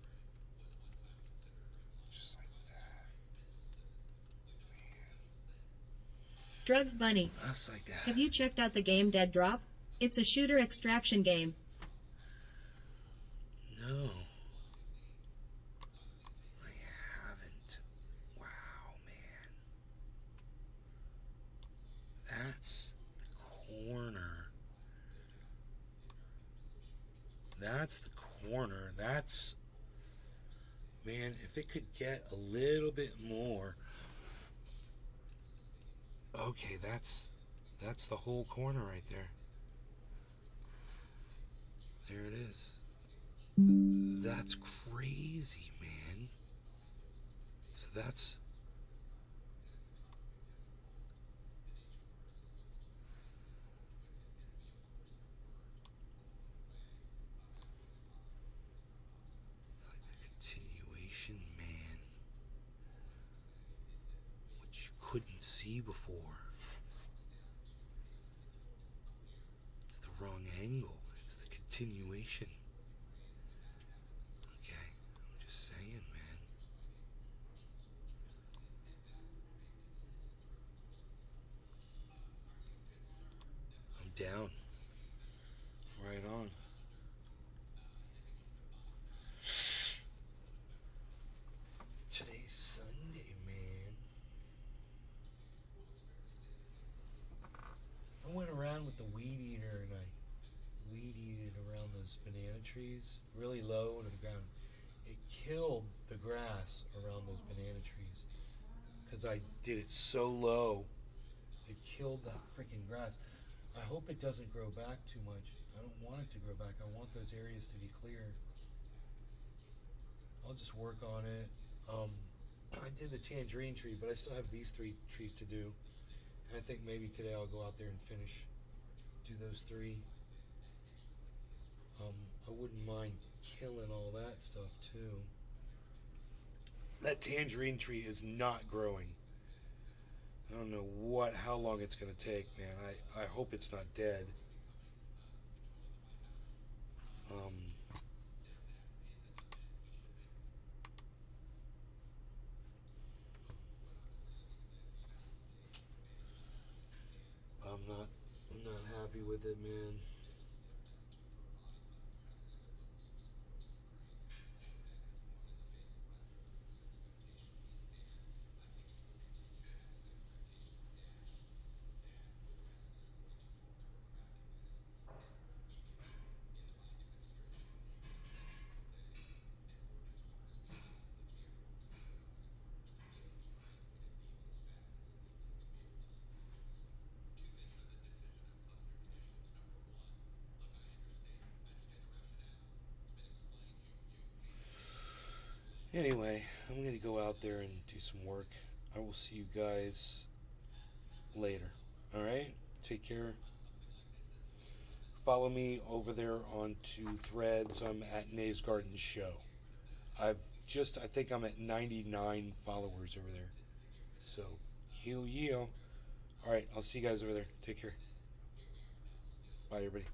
Drugs Bunny. Just like that. Have you checked out the game Dead Drop? It's a shooter extraction game. No. I haven't. Wow, man. That's the corner. That's the corner. That's... Man, if it could get a little bit more... Okay, that's the whole corner right there. There it is. That's crazy, man. So that's... It's like the continuation, man. What you couldn't see before. It's the wrong angle. It's the continuation. Okay, I'm just saying, man. I'm down. Right on. Today's Sunday, man. I went around with the weed eater and I weed eated around those banana trees really low into the ground. It killed the grass around those banana trees because I did it so low. It killed that freaking grass. I hope it doesn't grow back too much. I don't want it to grow back. I want those areas to be clear. I'll just work on it. I did the tangerine tree, but I still have these 3 trees to do. And I think maybe today I'll go out there and do those 3. I wouldn't mind killing all that stuff too. That tangerine tree is not growing. I don't know how long it's going to take, man. I hope it's not dead. I'm not happy with it, man. Anyway, I'm going to go out there and do some work. I will see you guys later. Alright? Take care. Follow me over there onto Threads. I'm at Nays Garden Show. I think I'm at 99 followers over there. So, heel. Alright, I'll see you guys over there. Take care. Bye, everybody.